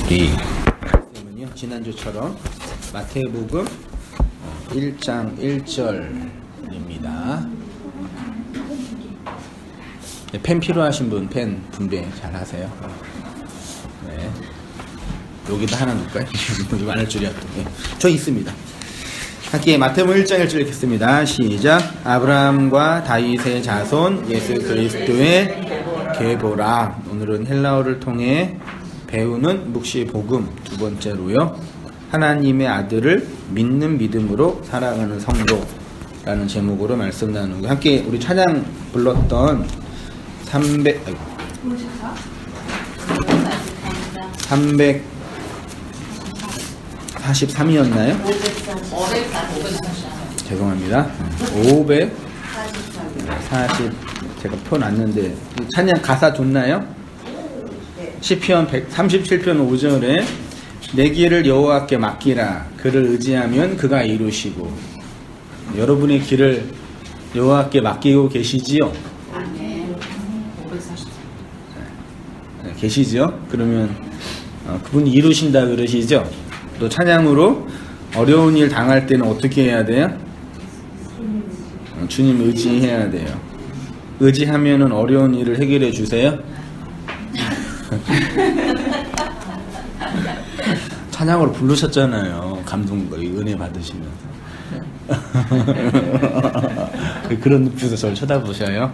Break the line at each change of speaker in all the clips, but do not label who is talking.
이 말씀은요, 지난주처럼 마태복음 1장 1절입니다. 네, 펜 필요하신 분 펜 분배 잘 하세요. 네. 여기다 하나 넣을까요? 이거 많을 줄이야 또. 네. 저 있습니다. 함께 마태복음 1장 1절 읽겠습니다. 시작. 아브라함과 다윗의 자손 예수 그리스도의 계보라. 오늘은 헬라어를 통해 배우는 묵시 복음 두 번째로요. 하나님의 아들을 믿는 믿음으로 살아가는 성도라는 제목으로 말씀 나누고 함께 우리 찬양 불렀던 343이었나요? 543. 죄송합니다. 540 제가 표 놨는데 찬양 가사 좋나요? 시편 137편 5절에 내 길을 여호와께 맡기라. 그를 의지하면 그가 이루시고. 여러분의 길을 여호와께 맡기고 계시지요?
네. 540.
네, 계시죠? 그러면 그분이 이루신다 그러시죠? 또 찬양으로 어려운 일 당할 때는 어떻게 해야 돼요? 주님 의지해야 돼요. 의지하면은 어려운 일을 해결해 주세요. 찬양으로 부르셨잖아요. 감동과 은혜 받으시면서. 그런 눈빛으로 저를 쳐다보셔요.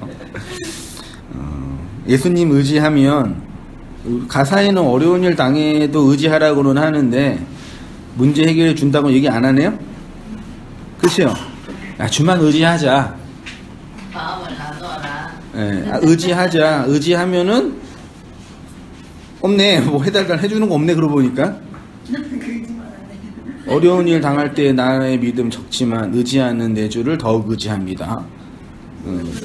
예수님 의지하면 가사에는 어려운 일 당해도 의지하라고는 하는데 문제 해결해 준다고 얘기 안 하네요? 그렇죠? 야, 주만 의지하자.
마음을 놔둬라.
네, 의지하자. 의지하면은 없네. 뭐 해달라 해주는 거 없네. 그러고 보니까 어려운 일 당할 때 나의 믿음 적지만 의지하는 내 주를 더욱 의지합니다.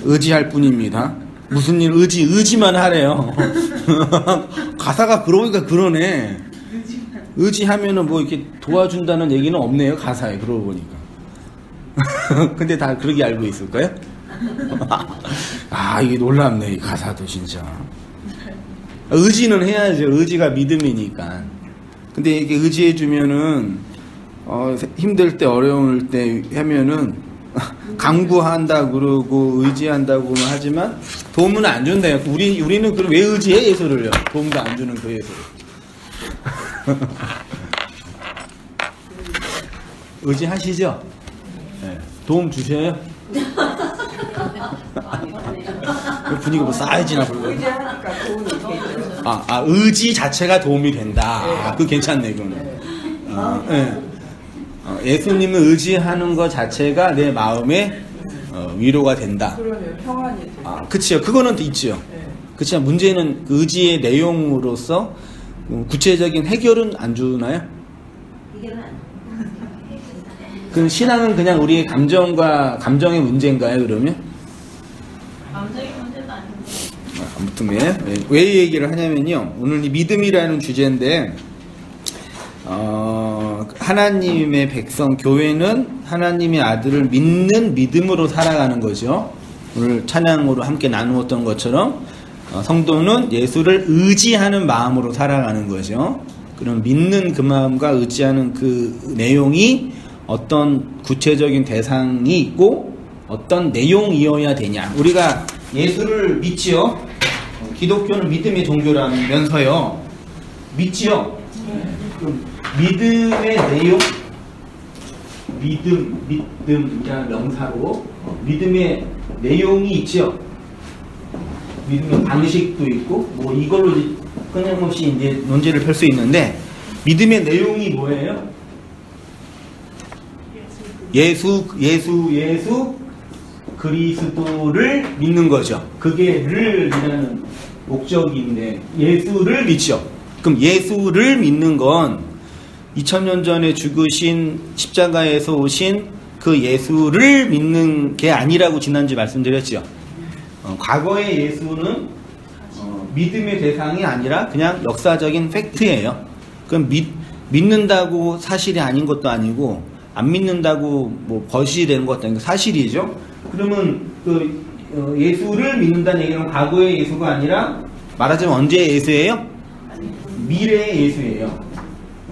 의지할 뿐입니다. 무슨 일 의지만 하래요. 가사가 그러니까 그러네. 의지하면은 뭐 이렇게 도와준다는 얘기는 없네요. 가사에 그러고 보니까. 근데 다 그렇게 알고 있을까요? 아, 이게 놀랍네. 이 가사도 진짜. 의지는 해야죠. 의지가 믿음이니까. 근데 이게 의지해주면은 힘들 때 어려울 때 하면은 강구한다 그러고 의지한다고 하지만 도움은 안 준대요. 우리는 그럼 왜 의지해 예수를요? 도움도 안 주는 그 예수를. 의지하시죠? 네. 도움 주셔요? 분위기가 뭐 싸해지나 불고. 의지 자체가 도움이 된다. 그거 괜찮네, 그거는. 네. 예수님을 의지하는 것 자체가 내 마음에 위로가 된다.
그러네요. 평안이 돼요.
그치요. 그거는 있죠. 그치만 문제는 그 의지의 내용으로서 구체적인 해결은 안 주나요? 그 신앙은 그냥 우리의 감정의 문제인가요, 그러면?
감정의 문제도 아닌데.
아무튼 왜 얘기를 하냐면요. 오늘 이 믿음이라는 주제인데, 하나님의 백성, 교회는 하나님의 아들을 믿는 믿음으로 살아가는 거죠. 오늘 찬양으로 함께 나누었던 것처럼, 성도는 예수를 의지하는 마음으로 살아가는 거죠. 그럼 믿는 그 마음과 의지하는 그 내용이 어떤 구체적인 대상이 있고 어떤 내용이어야 되냐. 우리가 예수를 믿지요. 기독교는 믿음의 종교라면서요. 믿지요. 믿음의 내용, 믿음이라는 명사로 믿음의 내용이 있죠. 믿음의 방식도 있고 뭐 이걸로 끊임없이 이제 논제를 펼 수 있는데 믿음의 내용이 뭐예요? 예수 그리스도를 믿는 거죠. 그게 를이라는 목적인데 예수를 믿죠. 그럼 예수를 믿는 건 2000년 전에 죽으신 십자가에서 오신 그 예수를 믿는 게 아니라고 지난주에 말씀드렸죠. 과거의 예수는 믿음의 대상이 아니라 그냥 역사적인 팩트예요. 그럼 믿는다고 사실이 아닌 것도 아니고 안 믿는다고 뭐 거짓이 되는 것도 아니고 사실이죠. 그러면 그 예수를 믿는다는 얘기는 과거의 예수가 아니라 말하자면 언제의 예수예요? 미래의 예수예요.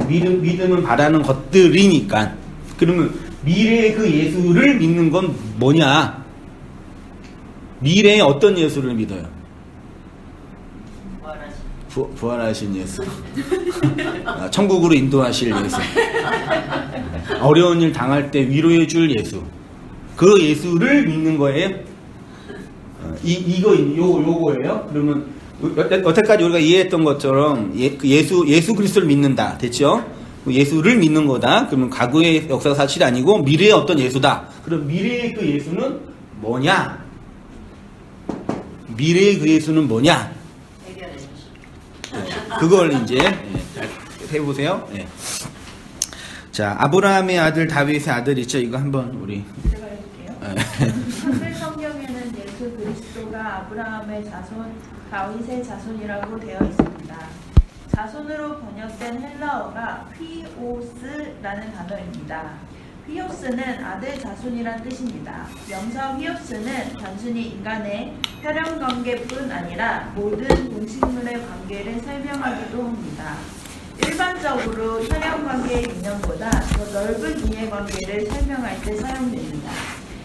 믿음은 바라는 것들이니까. 그러면 미래의 그 예수를 믿는 건 뭐냐? 미래의 어떤 예수를 믿어요? 부활하신 예수. 천국으로 인도하실 예수. 어려운 일 당할 때 위로해 줄 예수. 그 예수를 믿는 거예요. 요거예요. 그러면 여태까지 우리가 이해했던 것처럼 예수 그리스도를 믿는다. 됐죠? 예수를 믿는 거다. 그러면 과거의 역사가 사실이 아니고 미래의 어떤 예수다. 그럼 미래의 그 예수는 뭐냐? 미래의 그 예수는 뭐냐? 그걸 이제 잘 해보세요. 네. 자, 아브라함의 아들 다윗의 아들 있죠? 이거 한번 우리
제가 해볼게요. 현대 성경에는 예수 그리스도가 아브라함의 자손, 다윗의 자손이라고 되어 있습니다. 자손으로 번역된 헬라어가 휘오스라는 단어입니다. 휘오스는 아들 자손이란 뜻입니다. 명사 휘오스는 단순히 인간의 혈연관계뿐 아니라 모든 동식물의 관계를 설명하기도 합니다. 일반적으로 혈연관계의 개념보다 더 넓은 이해관계를 설명할 때 사용됩니다.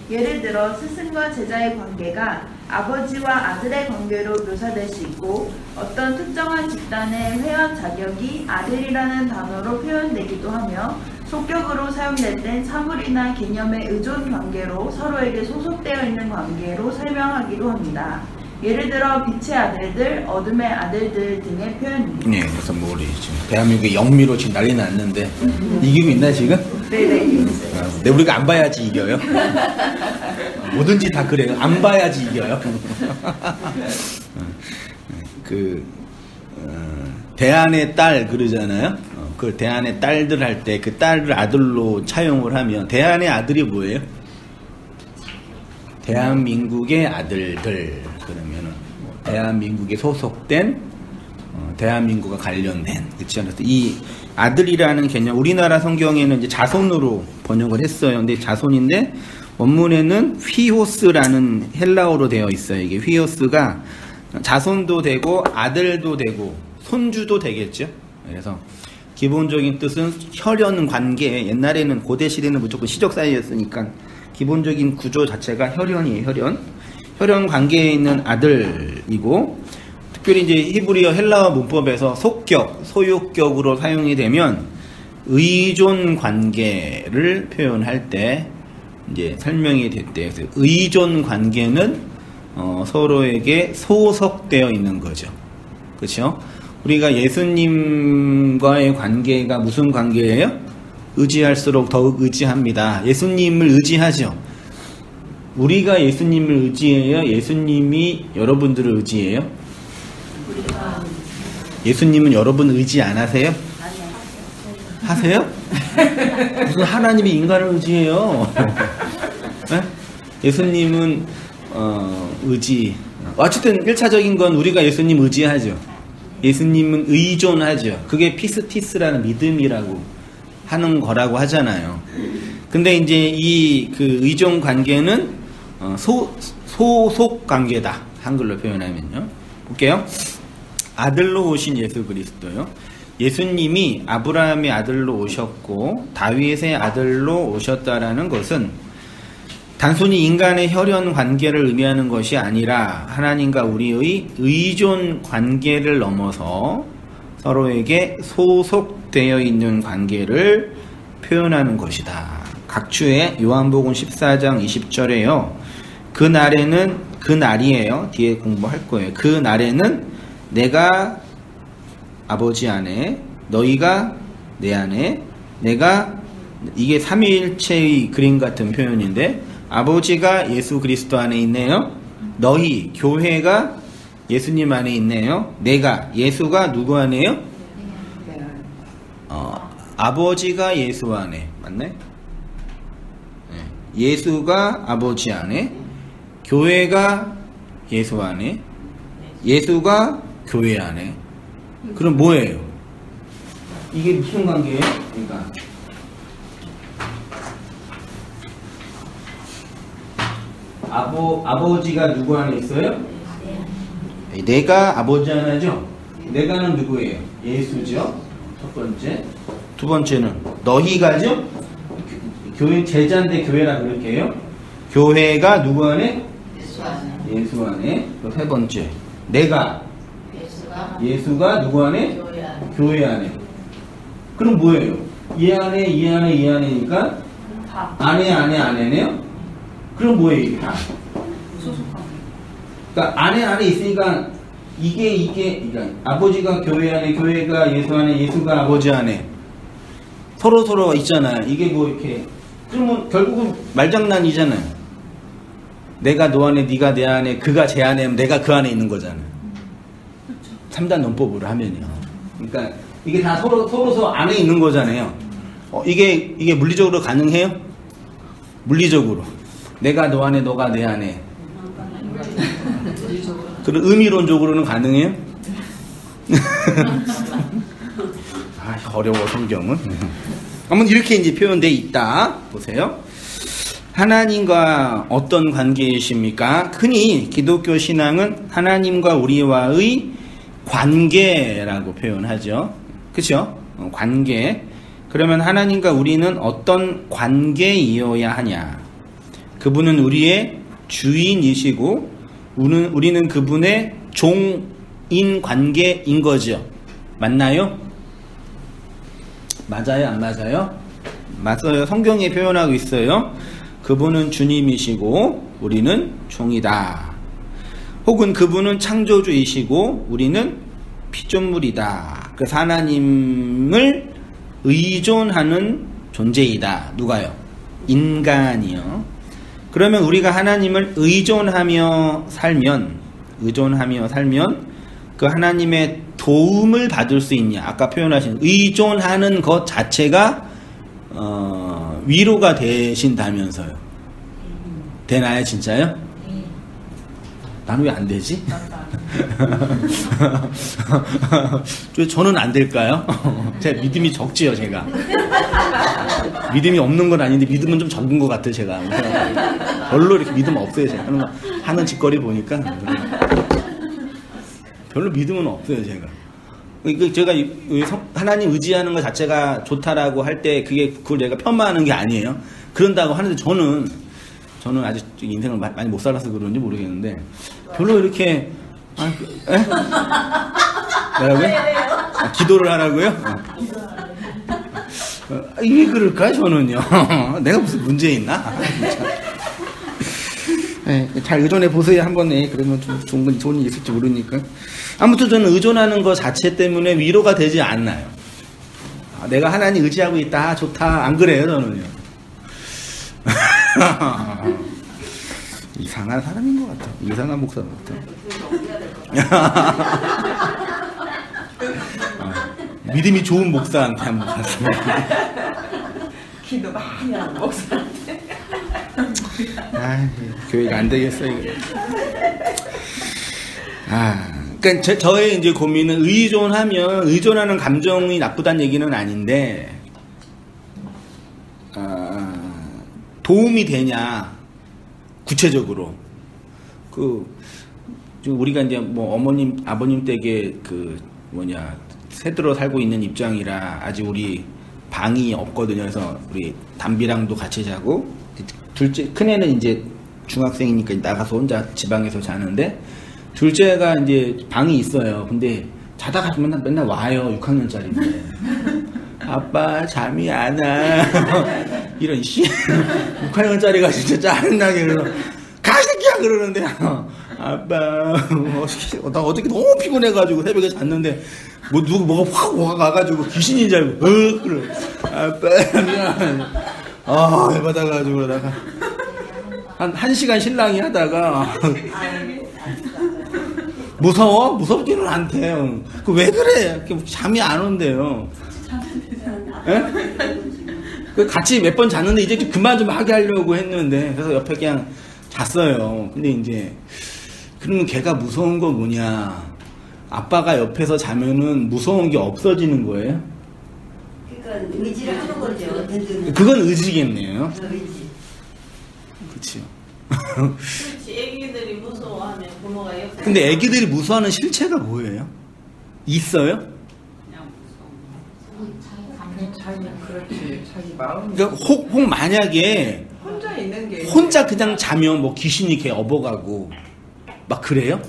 예를 들어 스승과 제자의 관계가 아버지와 아들의 관계로 묘사될 수 있고, 어떤 특정한 집단의 회원 자격이 아들이라는 단어로 표현되기도 하며, 속격으로 사용될 땐 사물이나 개념의 의존 관계로 서로에게 소속되어 있는 관계로 설명하기도 합니다. 예를 들어 빛의 아들들, 어둠의 아들들 등의 표현입니다.
네, 그래서 뭐 우리 지금 대한민국의 영미로 지금 난리 났는데 이기고 있나 지금?
네네.
근데 우리가 안 봐야지 이겨요. 뭐든지 다 그래요. 안 봐야지 이겨요. 대안의 딸 그러잖아요. 그 대안의 딸들 할 때 그 딸을 아들로 차용을 하면 대안의 아들이 뭐예요? 대한민국의 아들들. 그러면은 대한민국에 소속된 대한민국과 관련된, 그렇죠? 그래서 이 아들이라는 개념, 우리나라 성경에는 이제 자손으로 번역을 했어요. 근데 자손인데 원문에는 휘호스라는 헬라어로 되어 있어요. 이게 휘호스가 자손도 되고 아들도 되고 손주도 되겠죠. 그래서 기본적인 뜻은 혈연 관계. 옛날에는 고대 시대는 무조건 시족 사이였으니까 기본적인 구조 자체가 혈연이에요. 혈연 관계에 있는 아들이고, 특별히 이제 히브리어 헬라어 문법에서 속격, 소유격으로 사용이 되면 의존 관계를 표현할 때 이제 설명이 됐대요. 그래서 의존 관계는 서로에게 소속되어 있는 거죠. 그렇죠? 우리가 예수님과의 관계가 무슨 관계예요? 의지할수록 더욱 의지합니다. 예수님을 의지하죠. 우리가 예수님을 의지해요? 예수님이 여러분들을 의지해요? 예수님은 여러분 의지 안 하세요? 하세요? 무슨 하나님이 인간을 의지해요? 네? 예수님은 의지. 어쨌든 1차적인 건 우리가 예수님 의지하죠. 예수님은 의존하죠. 그게 피스티스라는 믿음이라고 하는 거라고 하잖아요. 근데 이제 이 그 의존 관계는 소속 관계다. 한글로 표현하면요. 볼게요. 아들로 오신 예수 그리스도요. 예수님이 아브라함의 아들로 오셨고 다윗의 아들로 오셨다라는 것은 단순히 인간의 혈연 관계를 의미하는 것이 아니라 하나님과 우리의 의존 관계를 넘어서 서로에게 소속되어 있는 관계를 표현하는 것이다. 각주의 요한복음 14장 20절에요. 그 날이에요. 뒤에 공부할 거예요. 그 날에는 내가 아버지 안에, 너희가 내 안에, 이게 삼위일체의 그림 같은 표현인데, 아버지가 예수 그리스도 안에 있네요. 너희, 교회가 예수님 안에 있네요. 예수가 누구 안에요? 아버지가 예수 안에. 맞네? 예수가 아버지 안에, 교회가 예수 안에, 예수가 교회 안에. 그럼 뭐예요? 이게 무슨 관계예요? 그러니까 아버지가 누구 안에 있어요? 내가 아버지 안에죠? 내가는 누구예요? 예수죠. 첫 번째. 두 번째는 너희가죠. 교회 제자인데 교회라 그렇게 해요. 교회가 누구 안에?
예수 안에.
예수 안에. 또 세 번째. 내가
예수가
누구 안에?
교회 안에.
교회 안에. 그럼 뭐예요? 이 안에, 이 안에, 이 안에니까
다
안에네요? 그럼 뭐예요, 이게 다?
소속하고.
그러니까 안에 있으니까 이게 그러니까 아버지가 교회 안에, 교회가 예수 안에, 예수가 아버지 안에 서로 있잖아요. 이게 뭐 이렇게 그러면 결국은 말장난이잖아요. 내가 너 안에, 네가 내 안에, 그가 제 안에, 내가 그 안에 있는 거잖아요. 3단 논법으로 하면요. 그러니까 이게 다 서로 안에 있는 거잖아요. 이게 물리적으로 가능해요? 물리적으로. 내가 너 안에, 너가 내 안에. 그럼 의미론적으로는 가능해요? 어려워, 성경은. 한번 이렇게 이제 표현되어 있다. 보세요. 하나님과 어떤 관계이십니까? 흔히 기독교 신앙은 하나님과 우리와의 관계라고 표현하죠. 그렇죠? 관계. 그러면 하나님과 우리는 어떤 관계이어야 하냐? 그분은 우리의 주인이시고 우리는 그분의 종인 관계인 거죠. 맞나요? 맞아요? 안 맞아요? 맞아요. 성경에 표현하고 있어요. 그분은 주님이시고 우리는 종이다. 혹은 그분은 창조주이시고 우리는 피조물이다. 그래서 하나님을 의존하는 존재이다. 누가요? 인간이요. 그러면 우리가 하나님을 의존하며 살면 그 하나님의 도움을 받을 수 있냐? 아까 표현하신 의존하는 것 자체가 위로가 되신다면서요. 되나요, 진짜요? 나는 왜 안 되지? 왜 저는 안 될까요? 제가 믿음이 적지요, 제가. 믿음이 없는 건 아닌데 믿음은 좀 적은 것 같아요, 제가. 별로 이렇게 믿음 없어요, 제가. 하는 짓거리 보니까. 별로 믿음은 없어요, 제가. 제가 하나님 의지하는 것 자체가 좋다라고 할 때 그걸 내가 폄하하는 게 아니에요. 그런다고 하는데 저는 아직 인생을 많이 못 살아서 그런지 모르겠는데 별로 이렇게 뭐라고요? 기도를 하라고요? 왜 그럴까요, 저는요? 내가 무슨 문제 있나? 네, 잘 의존해 보세요. 한번. 그러면 좀 좋은 일이 있을지 모르니까. 아무튼 저는 의존하는 것 자체 때문에 위로가 되지 않나요? 내가 하나님 의지하고 있다. 좋다. 안 그래요, 저는요. 이상한 사람인 것 같아. 이상한 목사 같아. 믿음이 좋은 목사한테 한번 갔어요.
기도 많이 하는 목사한테.
교회가 안 되겠어, 이거. 그러니까 저의 이제 고민은 의존하는 감정이 나쁘다는 얘기는 아닌데, 도움이 되냐, 구체적으로. 우리가 이제 뭐 어머님, 아버님 댁에 새들어 살고 있는 입장이라 아직 우리 방이 없거든요. 그래서 우리 담비랑도 같이 자고, 둘째, 큰애는 이제 중학생이니까 나가서 혼자 지방에서 자는데, 둘째가 이제 방이 있어요. 근데 자다가 맨날 와요. 6학년짜리인데. 아빠, 잠이 안 와. 이런 6학년짜리가 진짜 짜증나게 그래서, 가, 새끼야! 그러는데, 아빠, 나 어저께 너무 피곤해가지고 새벽에 잤는데, 뭐가 확 와가지고 귀신인 줄 알고, 그래. 아빠, 미안. 열받아가지고 그러다가. 한 1시간 신랑이 하다가, 무서워? 무섭지는 않대요. 왜 그래? 잠이 안 온대요. 예? 같이 몇 번 잤는데 이제 그만 좀 하게 하려고 했는데, 그래서 옆에 그냥 잤어요. 근데 이제, 그러면 걔가 무서운 거 뭐냐? 아빠가 옆에서 자면은 무서운 게 없어지는 거예요?
그러니까 의지를 하는 거죠.
그건 의지겠네요.
의지.
그치요.
그렇지. 애기들이 무서워하면 부모가 옆에.
근데 애기들이 무서워하는 실체가 뭐예요? 있어요?
자기 그렇지 자기 마음
그러니까 혹 만약에
혼자 있는 게
혼자 그냥 자면 뭐 귀신이 걔 업어가고 막 그래요?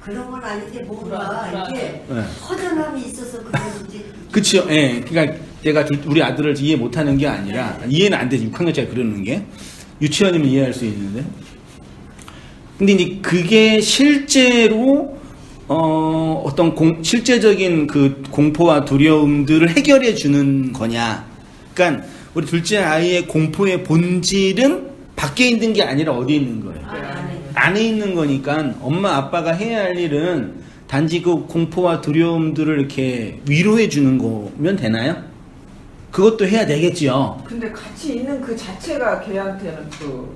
그런 건 아닌데 뭔가 이게
네.
허전함이 있어서 그런지.
그치요. 예. 그러니까 내가 우리 아들을 이해 못하는 게 아니라 이해는 안 되지. 6학년짜리 그러는 게 유치원이면 이해할 수 있는데. 근데 이제 그게 실제로 어떤 실제적인 그 공포와 두려움들을 해결해 주는 거냐. 그러니까 우리 둘째 아이의 공포의 본질은 밖에 있는 게 아니라 어디에 있는 거예요? 안에 있는 거니까 엄마 아빠가 해야 할 일은 단지 그 공포와 두려움들을 이렇게 위로해 주는 거면 되나요? 그것도 해야 되겠지요.
근데 같이 있는 그 자체가 걔한테는 또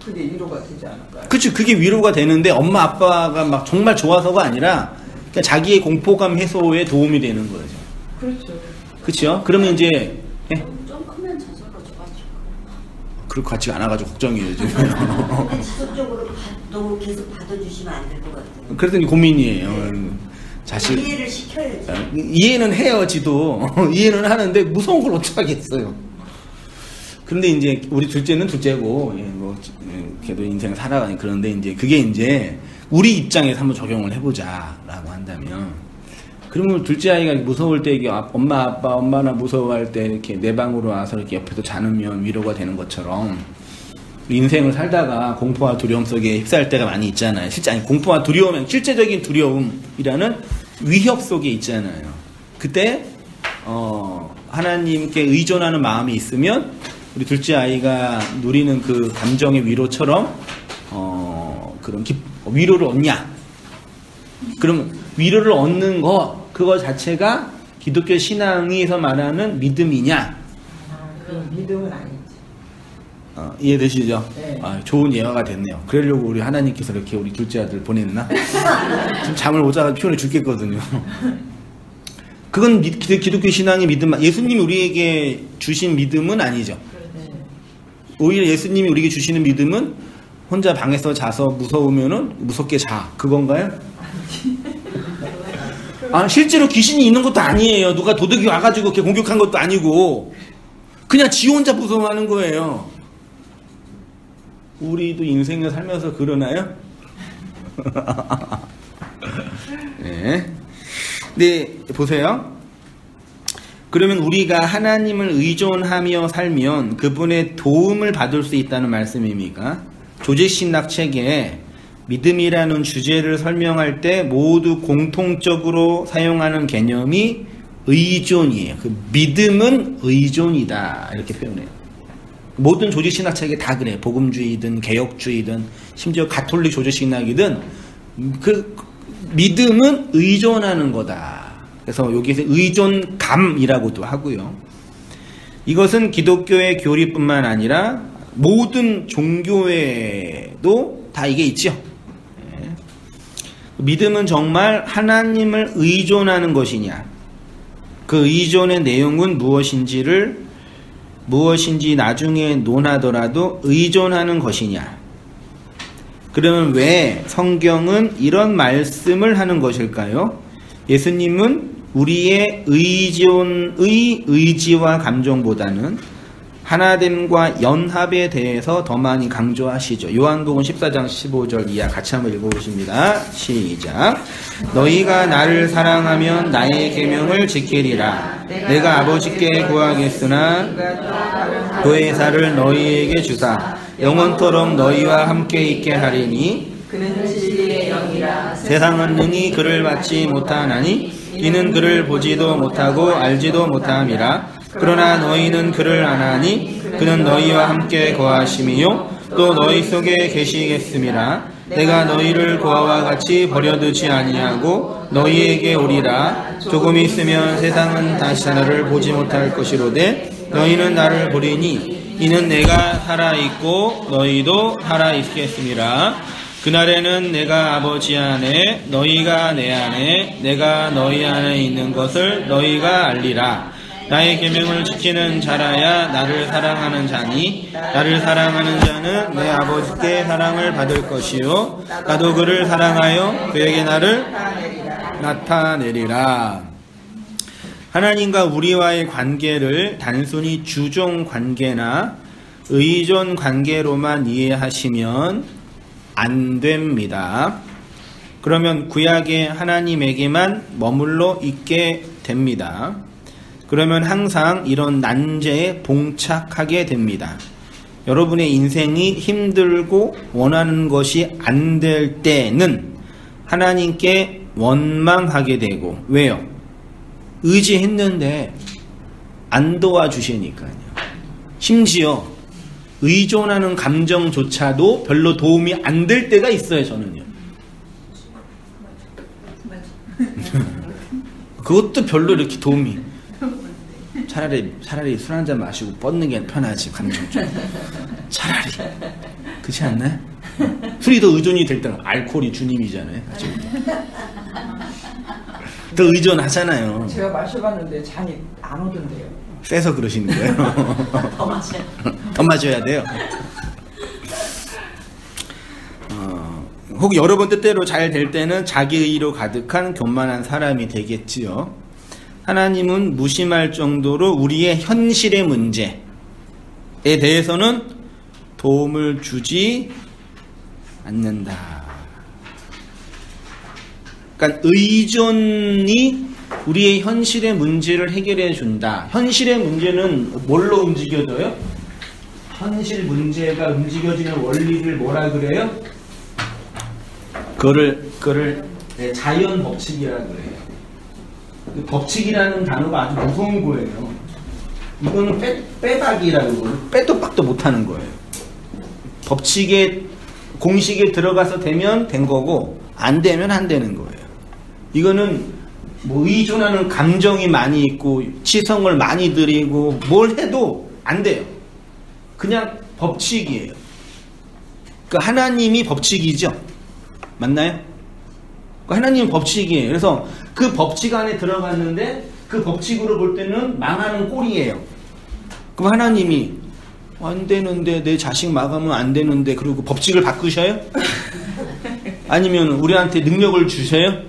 그게 위로가 되지 않을까요?
그치, 그게 위로가 되는데 엄마 아빠가 막 정말 좋아서가 아니라 그냥 자기의 공포감 해소에 도움이 되는 거죠.
그렇죠.
그치요? 그러면 이제
좀 크면 저절로 좋아지고.
그럴 것 같지가 않아가지고 걱정이에요 요즘.
근데 지속적으로 너무 계속 받아주시면 안 될 것 같아요.
그래서 고민이에요. 자식
이해를 시켜야지.
이해는 해요, 지도. 이해는 하는데 무서운 걸 어쩌겠어요. 근데 이제 우리 둘째는 둘째고, 걔도 인생을 살아가니 그런데 이제 그게 이제 우리 입장에서 한번 적용을 해보자라고 한다면, 그러면 둘째 아이가 무서울 때 이게 엄마 아빠 엄마나 무서워할 때 이렇게 내 방으로 와서 이렇게 옆에서 자누면 위로가 되는 것처럼 인생을 살다가 공포와 두려움 속에 휩싸일 때가 많이 있잖아요. 실제 아니 공포와 두려움은 실제적인 두려움이라는 위협 속에 있잖아요. 그때 하나님께 의존하는 마음이 있으면 우리 둘째 아이가 누리는 그 감정의 위로처럼 그런 위로를 얻냐? 그럼 위로를 얻는 그거 자체가 기독교 신앙에서 말하는 믿음이냐?
그 믿음은 아니지.
이해되시죠?
네.
좋은 예화가 됐네요. 그러려고 우리 하나님께서 이렇게 우리 둘째 아들 보냈나? 지금 잠을 못 자서 피곤해 죽겠거든요. 그건 기독교 신앙의 믿음, 예수님이 우리에게 주신 믿음은 아니죠. 오히려 예수님이 우리에게 주시는 믿음은 혼자 방에서 자서 무서우면은 무섭게 자. 그건가요? 실제로 귀신이 있는 것도 아니에요. 누가 도둑이 와가지고 이렇게 공격한 것도 아니고 그냥 지 혼자 무서워하는 거예요. 우리도 인생을 살면서 그러나요? 네. 네, 보세요. 그러면 우리가 하나님을 의존하며 살면 그분의 도움을 받을 수 있다는 말씀입니까? 조직신학 책에 믿음이라는 주제를 설명할 때 모두 공통적으로 사용하는 개념이 의존이에요. 그 믿음은 의존이다. 이렇게 표현해요. 모든 조직신학 책에 다 그래요. 복음주의든 개혁주의든 심지어 가톨릭 조직신학이든 그 믿음은 의존하는 거다. 그래서 여기서 의존감이라고도 하고요. 이것은 기독교의 교리뿐만 아니라 모든 종교에도 다 이게 있죠. 믿음은 정말 하나님을 의존하는 것이냐, 그 의존의 내용은 무엇인지 나중에 논하더라도 의존하는 것이냐. 그러면 왜 성경은 이런 말씀을 하는 것일까요? 예수님은 우리의 의지와 감정보다는 하나됨과 연합에 대해서 더 많이 강조하시죠. 요한복음 14장 15절 이하 같이 한번 읽어보십니다. 시작. 너희가 나를 사랑하면 나의 계명을 지키리라. 내가 아버지께 구하겠으나 보혜사를 너희에게 주사 영원토록 너희와 함께 있게 하리니
그는 진리의 영이라.
세상은 능히 그를 받지 못하나니 이는 그를 보지도 못하고 알지도 못함이라. 그러나 너희는 그를 아나니 그는 너희와 함께 거하심이요 또 너희 속에 계시겠음이라. 내가 너희를 고아와 같이 버려두지 아니하고 너희에게 오리라. 조금 있으면 세상은 다시 나를 보지 못할 것이로되 너희는 나를 보리니 이는 내가 살아있고 너희도 살아있겠음이라. 그날에는 내가 아버지 안에 너희가 내 안에 내가 너희 안에 있는 것을 너희가 알리라. 나의 계명을 지키는 자라야 나를 사랑하는 자니 나를 사랑하는 자는 내 아버지께 사랑을 받을 것이요 나도 그를 사랑하여 그에게 나를 나타내리라. 하나님과 우리와의 관계를 단순히 주종 관계나 의존 관계로만 이해하시면 안 됩니다. 그러면 구약의 하나님에게만 머물러 있게 됩니다. 그러면 항상 이런 난제에 봉착하게 됩니다. 여러분의 인생이 힘들고 원하는 것이 안 될 때는 하나님께 원망하게 되고, 왜요? 의지했는데 안 도와주시니까요. 심지어 의존하는 감정조차도 별로 도움이 안 될 때가 있어요, 저는요. 그것도 별로 이렇게 도움이. 차라리 술 한잔 마시고 뻗는 게 편하지, 감정 좀. 차라리. 그렇지 않나요? 술이 더 의존이 될 때는 알코올이 주님이잖아요. 더 의존하잖아요.
제가 마셔봤는데 잔이 안 오던데요.
세서 그러시는 거예요?
더 마셔요.
더 마셔야 돼요. 혹 여러분 뜻대로 잘 될 때는 자기의로 가득한 교만한 사람이 되겠지요. 하나님은 무심할 정도로 우리의 현실의 문제에 대해서는 도움을 주지 않는다. 그러니까 의존이 우리의 현실의 문제를 해결해 준다. 현실의 문제는 뭘로 움직여져요? 현실 문제가 움직여지는 원리를 뭐라 그래요? 그거를 자연 법칙이라 그래요. 법칙이라는 단어가 아주 무서운 거예요. 이거는 빼박이라는 거예요. 빼도 박도 못하는 거예요. 법칙의 공식에 들어가서 되면 된 거고 안 되면 안 되는 거예요. 이거는 뭐 의존하는 감정이 많이 있고 치성을 많이 들이고 뭘 해도 안 돼요. 그냥 법칙이에요. 그 하나님이 법칙이죠. 맞나요? 하나님은 법칙이에요. 그래서 그 법칙 안에 들어갔는데 그 법칙으로 볼 때는 망하는 꼴이에요. 그럼 하나님이 안 되는데 내 자식 막으면 안 되는데 그리고 법칙을 바꾸셔요? 아니면 우리한테 능력을 주셔요?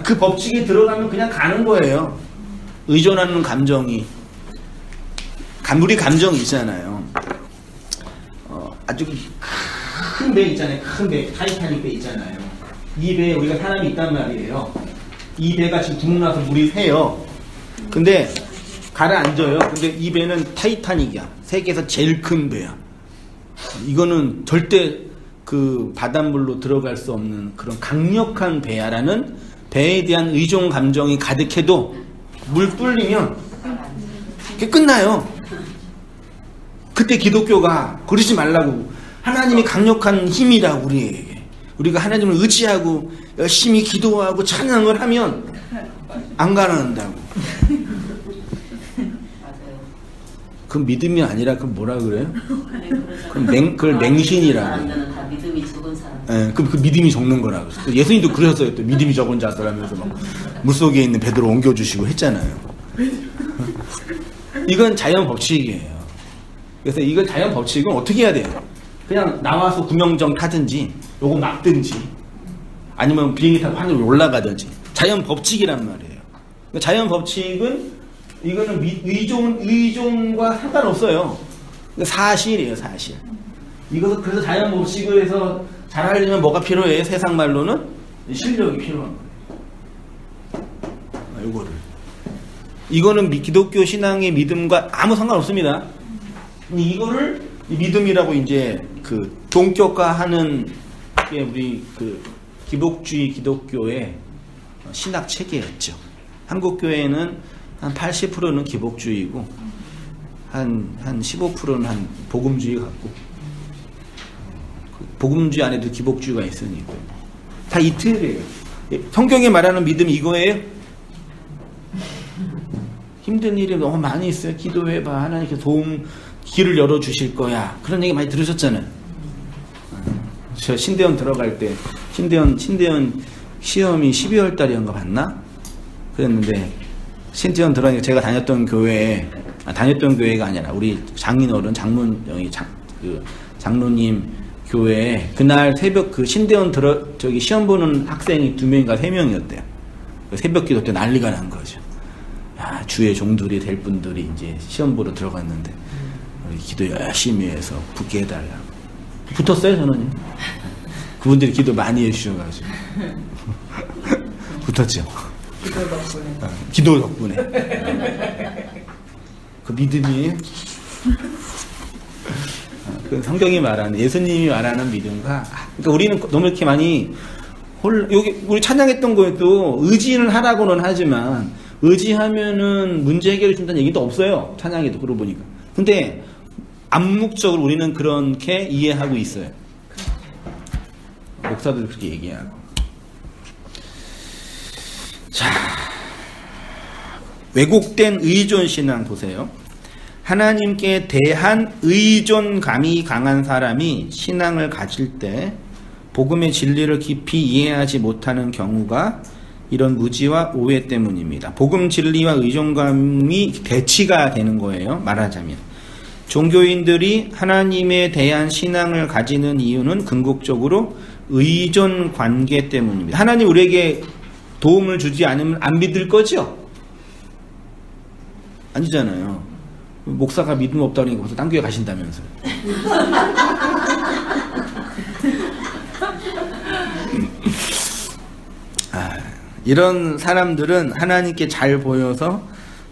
그 법칙에 들어가면 그냥 가는 거예요. 의존하는 감정이. 우리 감정이 있잖아요. 아주 큰 배 있잖아요. 큰 배, 타이타닉 배 있잖아요. 이 배에 우리가 사람이 있단 말이에요. 이 배가 지금 구멍 나서 물이 새요. 근데 가라앉아요. 근데 이 배는 타이타닉이야. 세계에서 제일 큰 배야. 이거는 절대 그 바닷물로 들어갈 수 없는 그런 강력한 배야라는 배에 대한 의존 감정이 가득해도 물 뚫리면 그게 끝나요. 그때 기독교가 그러지 말라고, 하나님이 강력한 힘이라고 우리가 하나님을 의지하고 열심히 기도하고 찬양을 하면 안 가난한다고. 그 믿음이 아니라 그 뭐라 그래요? 그걸 맹신이라고.
다 믿음이 적은 사람.
예, 그 믿음이 적는 거라고. 예수님도 그러셨어요. 또 믿음이 적은 자들하면서 막 물속에 있는 베드로 옮겨주시고 했잖아요. 이건 자연 법칙이에요. 그래서 이걸 자연 법칙은 어떻게 해야 돼요? 그냥 나와서 구명정 타든지 요거 막든지 아니면 비행기 타고 하늘로 올라가든지 자연 법칙이란 말이에요. 자연 법칙은 이거는 의존과 상관없어요. 사실이에요, 사실. 이것은 그래서 자연 법칙을 해서 잘하려면 뭐가 필요해요? 세상 말로는 실력이 필요한 거예요. 이거는 기독교 신앙의 믿음과 아무 상관없습니다. 이거를 믿음이라고 이제 그 동격화하는 게 우리 그 기복주의 기독교의 신학 체계였죠. 한국 교회는 한 80%는 기복주의고 한 15%는 한 복음주의 같고, 복음주의 안에도 기복주의가 있으니까 다 이틀이에요. 성경에 말하는 믿음이 이거예요. 힘든 일이 너무 많이 있어요. 기도해봐. 하나님께 길을 열어주실 거야. 그런 얘기 많이 들으셨잖아요. 저 신대원 들어갈 때 신대원 시험이 12월 달이었는가 봤나? 그랬는데 신대원 들어가니까 제가 다녔던 교회가 아니라 우리 장인어른 장로님 교회에 그날 새벽 그 신대원 저기 시험 보는 학생이 2명인가 3명이었대요. 새벽 기도 때 난리가 난 거죠. 야, 주의 종들이 될 분들이 이제 시험 보러 들어갔는데 우리 기도 열심히 해서 붙게 해달라고. 붙었어요, 저는요. 그분들이 기도 많이 해주셔가지고 붙었죠.
기도 덕분에.
기도 덕분에. 그 믿음이 그 성경이 말하는 예수님이 말하는 믿음과 그러니까 우리는 너무 이렇게 많이 여기 우리 찬양했던 거에도 의지는 하라고는 하지만 의지하면은 문제 해결해 준다는 얘기도 없어요. 찬양에도 그러고 보니까. 근데 암묵적으로 우리는 그렇게 이해하고 있어요. 목사들 그렇게 얘기하고. 자, 왜곡된 의존 신앙 보세요. 하나님께 대한 의존감이 강한 사람이 신앙을 가질 때 복음의 진리를 깊이 이해하지 못하는 경우가 이런 무지와 오해 때문입니다. 복음 진리와 의존감이 대치가 되는 거예요. 말하자면 종교인들이 하나님에 대한 신앙을 가지는 이유는 궁극적으로 의존 관계 때문입니다. 하나님 우리에게 도움을 주지 않으면 안 믿을 거죠? 아니잖아요. 목사가 믿음 없다고 하니까 벌써 딴 교회 가신다면서요. 이런 사람들은 하나님께 잘 보여서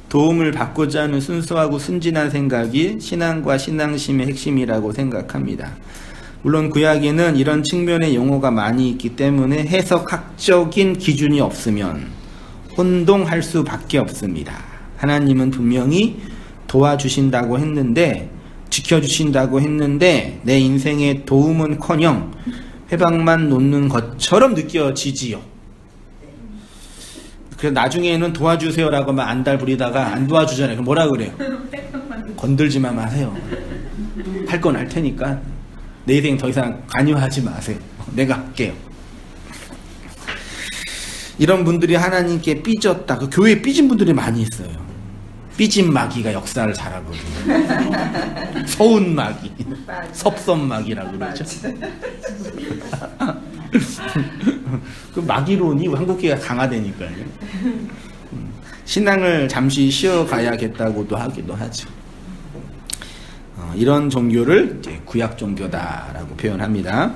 도움을 받고자 하는 순수하고 순진한 생각이 신앙과 신앙심의 핵심이라고 생각합니다. 물론 구약에는 이런 측면의 용어가 많이 있기 때문에 해석학적인 기준이 없으면 혼동할 수밖에 없습니다. 하나님은 분명히 도와주신다고 했는데 지켜주신다고 했는데 내 인생의 도움은커녕 회방만 놓는 것처럼 느껴지지요. 그래서 나중에는 도와주세요라고만 안달 부리다가 안 도와주잖아요. 그럼 뭐라 그래요? 건들지만 마세요. 할 건 할 테니까 내 인생 더 이상 관여하지 마세요. 내가 할게요. 이런 분들이 하나님께 삐졌다. 그 교회에 삐진 분들이 많이 있어요. 삐진 마귀가 역사를 잘하거든요. 서운 마귀, 섭섭 마귀라고 그러죠. 그 마귀론이 한국교회가 강화되니까요. 신앙을 잠시 쉬어가야겠다고도 하기도 하죠. 이런 종교를 이제 구약 종교다라고 표현합니다.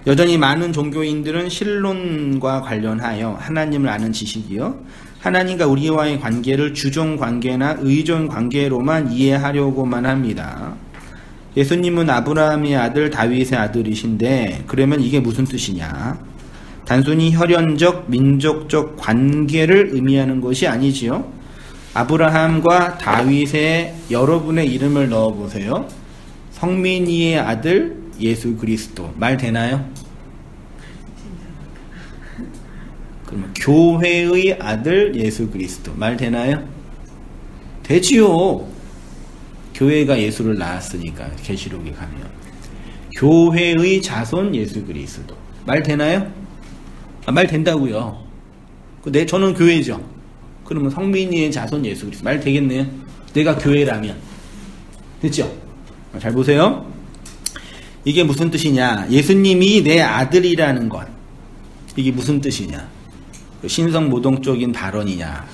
여전히 많은 종교인들은 신론과 관련하여 하나님을 아는 지식이요. 하나님과 우리와의 관계를 주종 관계나 의존 관계로만 이해하려고만 합니다. 예수님은 아브라함의 아들 다윗의 아들이신데 그러면 이게 무슨 뜻이냐? 단순히 혈연적, 민족적 관계를 의미하는 것이 아니지요. 아브라함과 다윗의 여러분의 이름을 넣어보세요. 성민이의 아들 예수 그리스도. 말 되나요? 그러면 교회의 아들 예수 그리스도. 말 되나요? 되지요. 교회가 예수를 낳았으니까 계시록에 가면. 교회의 자손 예수 그리스도. 말 되나요? 말 된다고요. 저는 교회죠. 그러면 성민이의 자손 예수 그리스도. 말 되겠네요. 내가 교회라면. 됐죠? 잘 보세요. 이게 무슨 뜻이냐? 예수님이 내 아들이라는 것. 이게 무슨 뜻이냐? 신성모독적인 발언이냐?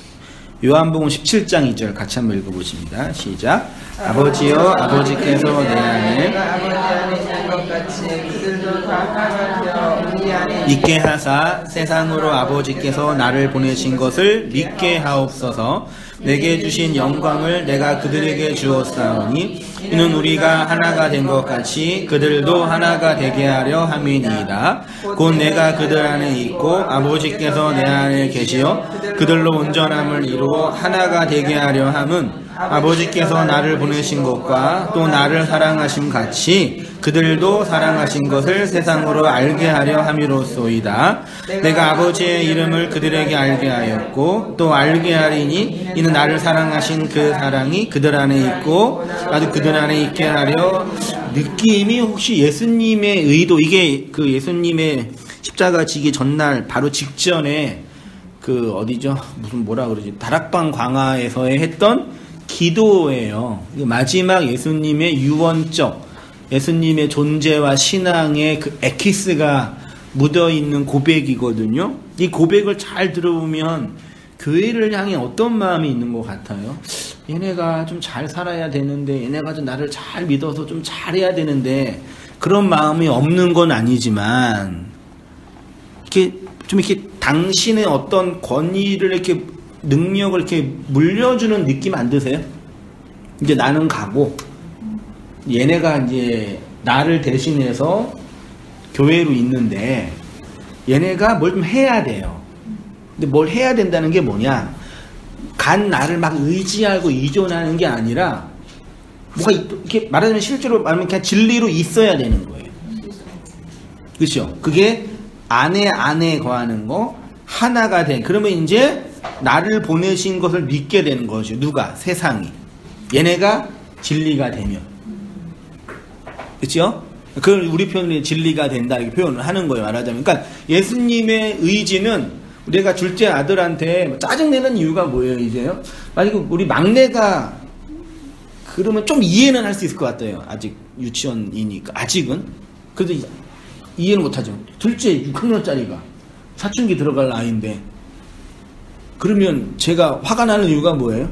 요한복음 17장 2절 같이 한번 읽어보십니다. 시작. 아버지여, 아버지께서 내 안에 있게 하사 세상으로 아버지께서 나를 보내신 것을 믿게 하옵소서. 내게 주신 영광을 내가 그들에게 주었사오니 이는 우리가 하나가 된 것 같이 그들도 하나가 되게 하려 함이니이다. 곧 내가 그들 안에 있고 아버지께서 내 안에 계시어 그들로 온전함을 이루어 하나가 되게 하려 함은 아버지께서 나를 보내신 것과 또 나를 사랑하심 같이 그들도 사랑하신 것을 세상으로 알게 하려 함이로소이다. 내가 아버지의 이름을 그들에게 알게 하였고 또 알게 하리니 이는 나를 사랑하신 그 사랑이 그들 안에 있고 나도 그들 안에 있게 하려. 느낌이 혹시 예수님의 의도, 이게 그 예수님의 십자가 지기 전날 바로 직전에 그 어디죠? 무슨 뭐라 그러지? 다락방 광화에서 했던 기도예요. 마지막 예수님의 유언적 예수님의 존재와 신앙의 그 에키스가 묻어있는 고백이거든요. 이 고백을 잘 들어보면 교회를 향해 어떤 마음이 있는 것 같아요? 얘네가 좀 잘 살아야 되는데, 얘네가 좀 나를 잘 믿어서 좀 잘해야 되는데, 그런 마음이 없는 건 아니지만, 이렇게 좀 이렇게 당신의 어떤 권위를 이렇게 능력을 이렇게 물려주는 느낌 안 드세요? 이제 나는 가고, 얘네가 이제 나를 대신해서 교회로 있는데, 얘네가 뭘 좀 해야 돼요. 근데 뭘 해야 된다는 게 뭐냐? 간 나를 막 의지하고 의존하는 게 아니라, 뭐가 이렇게 말하자면 실제로 말하면 그냥 진리로 있어야 되는 거예요. 그렇죠? 그게 안에 거하는 거, 하나가 된. 그러면 이제 나를 보내신 것을 믿게 되는 거죠. 누가? 세상이. 얘네가 진리가 되면. 그렇죠? 그걸 우리 표현이 진리가 된다 이렇게 표현을 하는 거예요. 말하자면. 그러니까 예수님의 의지는 내가 둘째 아들한테 짜증내는 이유가 뭐예요, 이제요? 만약에 우리 막내가 그러면 좀 이해는 할 수 있을 것 같아요. 아직 유치원이니까. 아직은. 그래도 이해는 못하죠. 둘째 6학년짜리가 사춘기 들어갈 나이인데. 그러면 제가 화가 나는 이유가 뭐예요?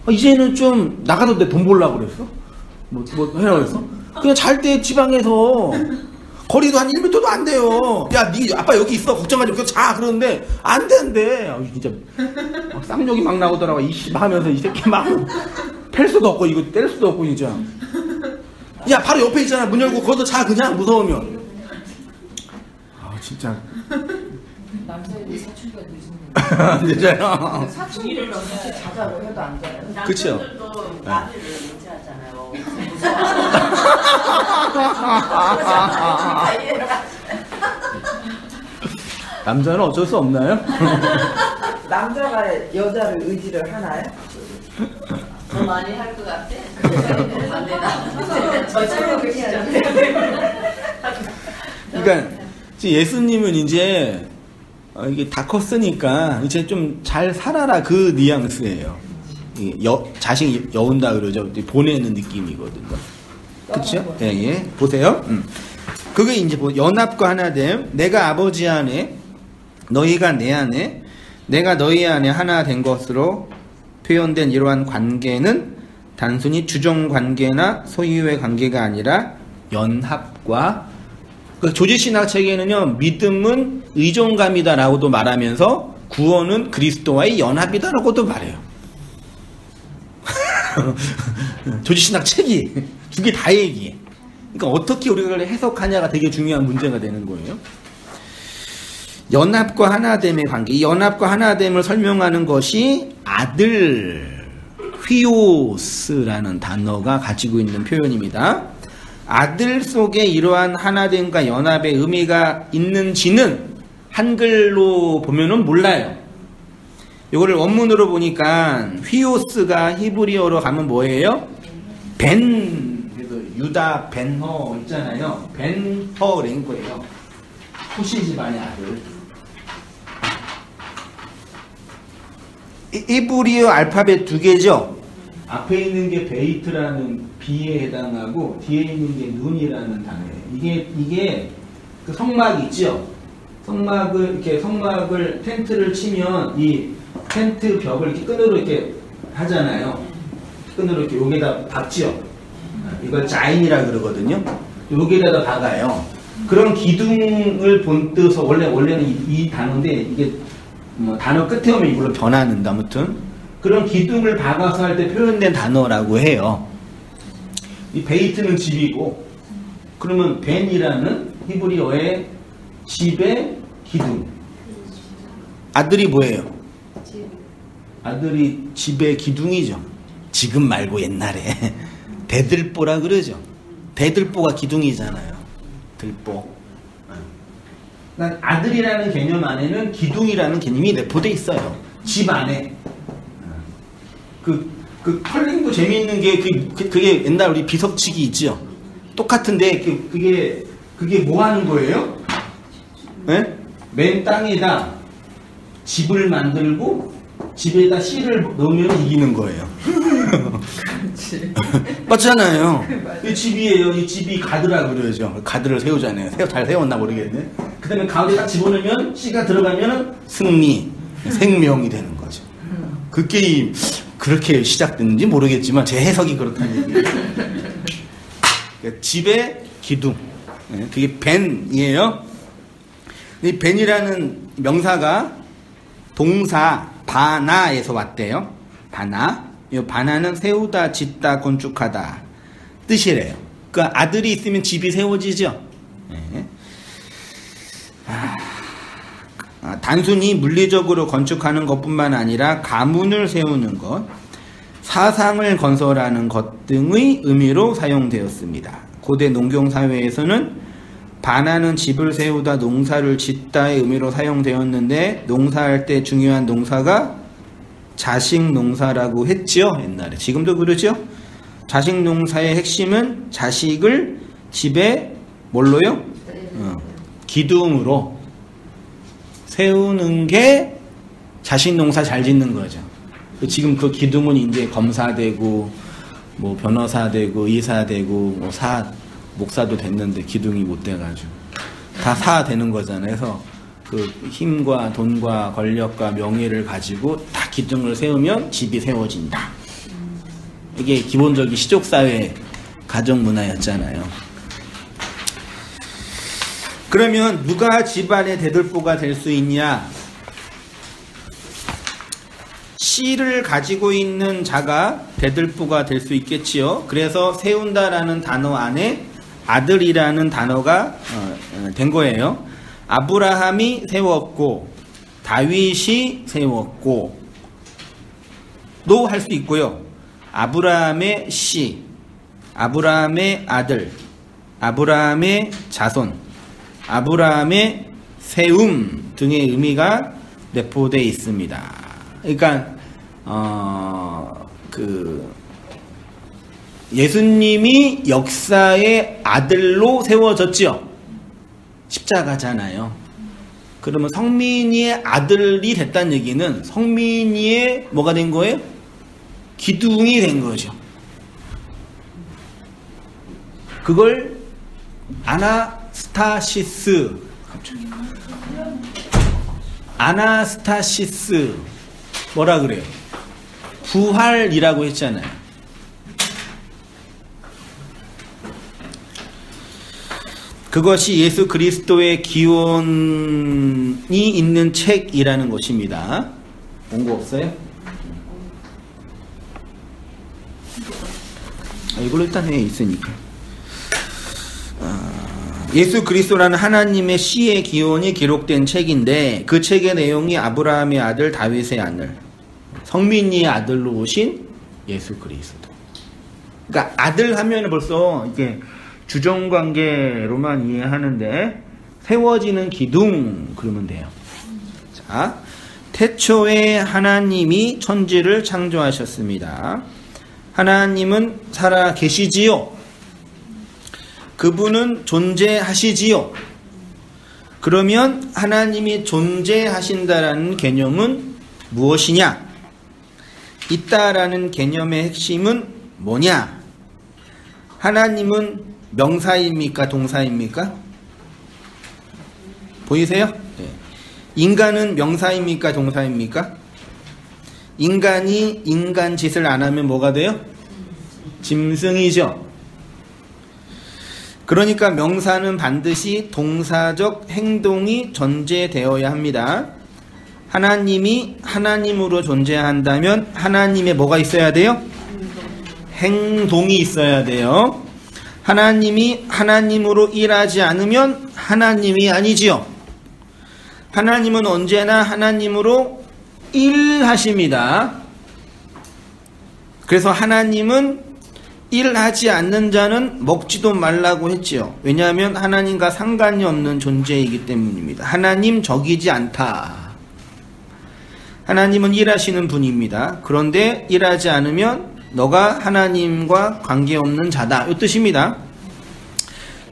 이제는 좀 나가도 내 돈 벌려고 그랬어? 뭐 해라고 그랬어? 그냥 잘 때 지방에서 거리도 한 1m도 안 돼요. 야, 니 아빠 여기 있어. 걱정하지 마. 자. 그러는데 안 된대. 진짜 쌍욕이 막 나오더라고. 이씨 하면서 이 새끼 막 팰 수도 없고 이거 뗄 수도 없고 진짜. 야, 바로 옆에 있잖아. 문 열고 거기서 자 그냥 무서우면. 진짜.
남자애들이 사춘기가 늦은
안 되잖아요.
사춘기를 같이 자자고 해도 안 자요.
그쵸?
남편들도 나이를 문제하잖아요.
남자는 어쩔 수 없나요?
남자가 여자를 의지를 하나요?
더 많이 할 것 같아. 반대다. 저처럼
그러니까 예수님은 이제 이게 다 컸으니까 이제 좀 잘 살아라 그 뉘앙스예요. 자식 여운다 그러죠. 보내는 느낌이거든요. 그렇죠? 예. 보세요. 그게 이제 연합과 하나됨. 내가 아버지 안에, 너희가 내 안에, 내가 너희 안에 하나 된 것으로 표현된 이러한 관계는 단순히 주종 관계나 소유의 관계가 아니라 연합과, 그 조지신학 책에는요, 믿음은 의존감이다라고도 말하면서 구원은 그리스도와의 연합이다라고도 말해요. 조지신학 책이 두 개 다 얘기해. 그러니까 어떻게 우리가 해석하냐가 되게 중요한 문제가 되는 거예요. 연합과 하나됨의 관계, 이 연합과 하나됨을 설명하는 것이 아들 휘오스라는 단어가 가지고 있는 표현입니다. 아들 속에 이러한 하나됨과 연합의 의미가 있는지는 한글로 보면은 몰라요. 이거를 원문으로 보니까 휘오스가 히브리어로 가면 뭐예요? 벤, 그래서 유다 벤허 있잖아요. 벤허인 거예요. 후시 집안의 아들. 히브리어 알파벳 두 개죠. 앞에 있는 게 베이트라는 B에 해당하고 뒤에 있는 게 눈이라는 단어예요. 이게 그 성막 있죠. 성막을 텐트를 치면 이 텐트 벽을 이렇게 끈으로 이렇게 하잖아요. 끈으로 이렇게 여기다 박지요. 이걸 자인이라 그러거든요. 여기다가 박아요. 그런 기둥을 본뜨서 원래는 이 단어인데 이게 뭐 단어 끝에 오면 이걸로 변하는데 아무튼 그런 기둥을 박아서 할 때 표현된 단어라고 해요. 이 베이트는 집이고 그러면 벤이라는 히브리어의 집의 기둥. 아들이 뭐예요? 아들이 집의 기둥이죠. 지금 말고 옛날에 대들보라 그러죠. 대들보가 기둥이잖아요. 들보. 그러니까 아들이라는 개념 안에는 기둥이라는 개념이 내포되어 있어요. 집 안에. 그 컬링도 재미있는 게 그게 옛날 우리 비석치기 있죠. 똑같은데 그게 뭐 하는 거예요? 네? 맨 땅에다 집을 만들고 집에다 씨를 넣으면 이기는 거예요.
그치.
맞잖아요.
맞아요.
이 집이에요. 이 집이 가드라 그러죠. 가드를 세우잖아요. 잘 세웠나 모르겠네. 그 다음에 가운데 딱 집어넣으면 C가 들어가면 승리, 생명이 되는 거죠. 그 게임 그렇게 시작됐는지 모르겠지만 제 해석이 그렇다는 얘기예요. 그러니까 집의 기둥. 그게 벤이에요. 이 벤이라는 명사가 동사 바나에서 왔대요. 바나. 이 바나는 세우다, 짓다, 건축하다 뜻이래요. 그 아들이 있으면 집이 세워지죠. 단순히 물리적으로 건축하는 것뿐만 아니라 가문을 세우는 것, 사상을 건설하는 것 등의 의미로 사용되었습니다. 고대 농경사회에서는 바나는 집을 세우다, 농사를 짓다의 의미로 사용되었는데 농사할 때 중요한 농사가 자식 농사라고 했지요. 옛날에. 지금도 그러죠. 자식 농사의 핵심은 자식을 집에 뭘로요? 기둥으로 세우는 게 자식 농사 잘 짓는 거죠. 지금 그 기둥은 이제 검사 되고 뭐 변호사 되고 의사 되고 뭐 목사도 됐는데 기둥이 못 돼가지고 다 사 되는 거잖아요. 그래서 그 힘과 돈과 권력과 명예를 가지고 다 기둥을 세우면 집이 세워진다. 이게 기본적인 시족사회 가정 문화였잖아요. 그러면 누가 집안의 대들보가 될 수 있냐? 씨를 가지고 있는 자가 대들보가 될 수 있겠지요. 그래서 세운다라는 단어 안에 아들이라는 단어가 된 거예요. 아브라함이 세웠고 다윗이 세웠고 도 할 수 있고요. 아브라함의 씨, 아브라함의 아들, 아브라함의 자손, 아브라함의 세움 등의 의미가 내포되어 있습니다. 그러니까 예수님이 역사의 아들로 세워졌죠. 십자가잖아요. 그러면 성민이의 아들이 됐다는 얘기는 성민이의 뭐가 된 거예요? 기둥이 된 거죠. 그걸 아나스타시스 뭐라 그래요? 부활이라고 했잖아요. 그것이 예수 그리스도의 기원이 있는 책이라는 것입니다. 온 거 없어요? 이걸로 일단 해 있으니까. 예수 그리스도라는 하나님의 씨의 기원이 기록된 책인데 그 책의 내용이 아브라함의 아들 다윗의 아들 성민이의 아들로 오신 예수 그리스도. 그러니까 아들 하면 벌써 이게 주정관계로만 이해하는데 세워지는 기둥 그러면 돼요. 자, 태초에 하나님이 천지를 창조하셨습니다. 하나님은 살아 계시지요. 그분은 존재하시지요. 그러면 하나님이 존재하신다라는 개념은 무엇이냐? 있다라는 개념의 핵심은 뭐냐? 하나님은 명사입니까? 동사입니까? 보이세요? 네. 인간은 명사입니까? 동사입니까? 인간이 인간 짓을 안 하면 뭐가 돼요? 짐승이죠. 그러니까 명사는 반드시 동사적 행동이 전제되어야 합니다. 하나님이 하나님으로 존재한다면 하나님의 뭐가 있어야 돼요? 행동이 있어야 돼요. 하나님이 하나님으로 일하지 않으면 하나님이 아니지요. 하나님은 언제나 하나님으로 일하십니다. 그래서 하나님은 일하지 않는 자는 먹지도 말라고 했지요. 왜냐하면 하나님과 상관이 없는 존재이기 때문입니다. 하나님 적이지 않다. 하나님은 일하시는 분입니다. 그런데 일하지 않으면 너가 하나님과 관계없는 자다. 이 뜻입니다.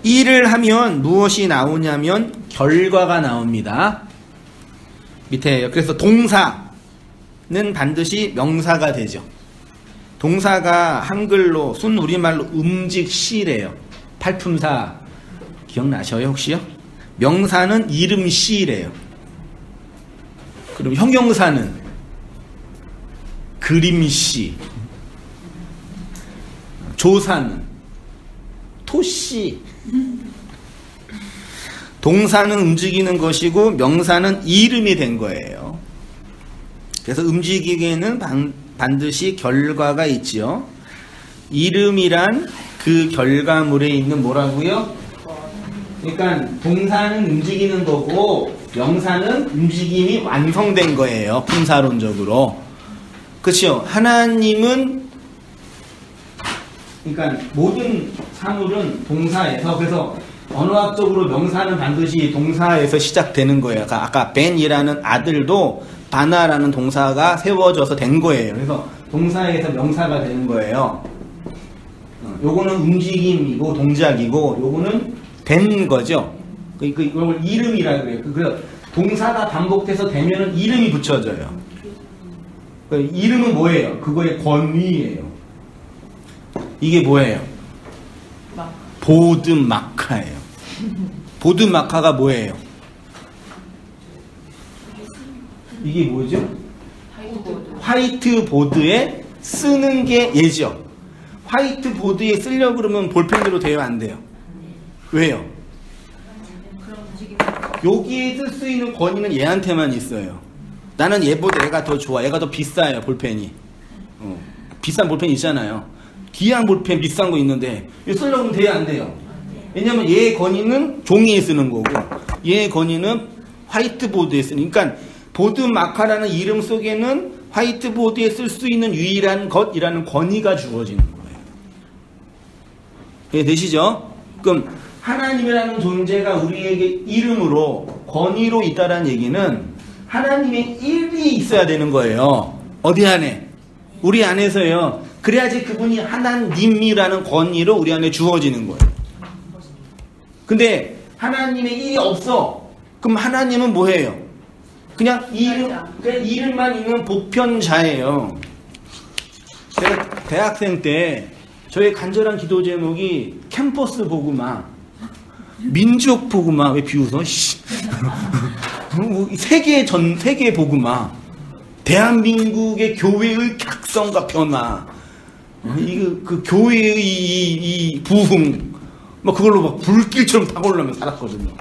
일을 하면 무엇이 나오냐면 결과가 나옵니다. 밑에 그래서 동사는 반드시 명사가 되죠. 동사가 한글로 순 우리말로 음직시래요. 팔품사 기억나셔요 혹시요? 명사는 이름시래요. 그럼 형용사는 그림시, 조사는 토시. 동사는 움직이는 것이고 명사는 이름이 된 거예요. 그래서 움직이기에는 반드시 결과가 있지요. 이름이란 그 결과물에 있는 뭐라고요? 그러니까 동사는 움직이는 거고 명사는 움직임이 완성된 거예요. 품사론적으로. 그렇죠? 하나님은 그러니까 모든 사물은 동사에서, 그래서 언어학적으로 명사는 반드시 동사에서 시작되는 거예요. 아까 벤이라는 아들도 바나라는 동사가 세워져서 된 거예요. 그래서 동사에서 명사가 되는 거예요. 요거는 움직임이고 동작이고 요거는 된 거죠. 이걸 이름이라고 그래요. 그래서 동사가 반복돼서 되면은 이름이 붙여져요. 이름은 뭐예요? 그거의 권위예요. 이게 뭐예요? 보드마카예요. 보드마카가 뭐예요? 이게 뭐죠? 화이트보드에 쓰는 게 예죠. 화이트보드에 쓰려고 그러면 볼펜으로 돼요? 안 돼요? 왜요? 여기에 쓸 수 있는 권위는 얘한테만 있어요. 나는 얘보다 얘가 더 좋아. 얘가 더 비싸요, 볼펜이. 비싼 볼펜 있잖아요. 귀한 볼펜 비싼 거 있는데 이거 쓰려고 하면 돼요? 안 돼요? 왜냐면 얘의 권위는 종이에 쓰는 거고 얘의 권위는 화이트보드에 쓰는, 그러니까 보드마카라는 이름 속에는 화이트보드에 쓸 수 있는 유일한 것이라는 권위가 주어지는 거예요. 이해되시죠? 그럼 하나님이라는 존재가 우리에게 이름으로 권위로 있다는 얘기는 하나님의 일이 있어야 되는 거예요. 어디 안에? 우리 안에서요. 그래야지 그분이 하나님이라는 권위로 우리 안에 주어지는 거예요. 근데 하나님의 일이 없어. 그럼 하나님은 뭐예요? 그냥 이름만 있는 보편자예요. 제가 대학생 때 저의 간절한 기도 제목이 캠퍼스 복음화, 민족 복음화. 왜 비웃어? 세계 복음화, 대한민국의 교회의 각성과 변화, 그 교회의 이 부흥, 막 그걸로 막 불길처럼 타올라면 살았거든요.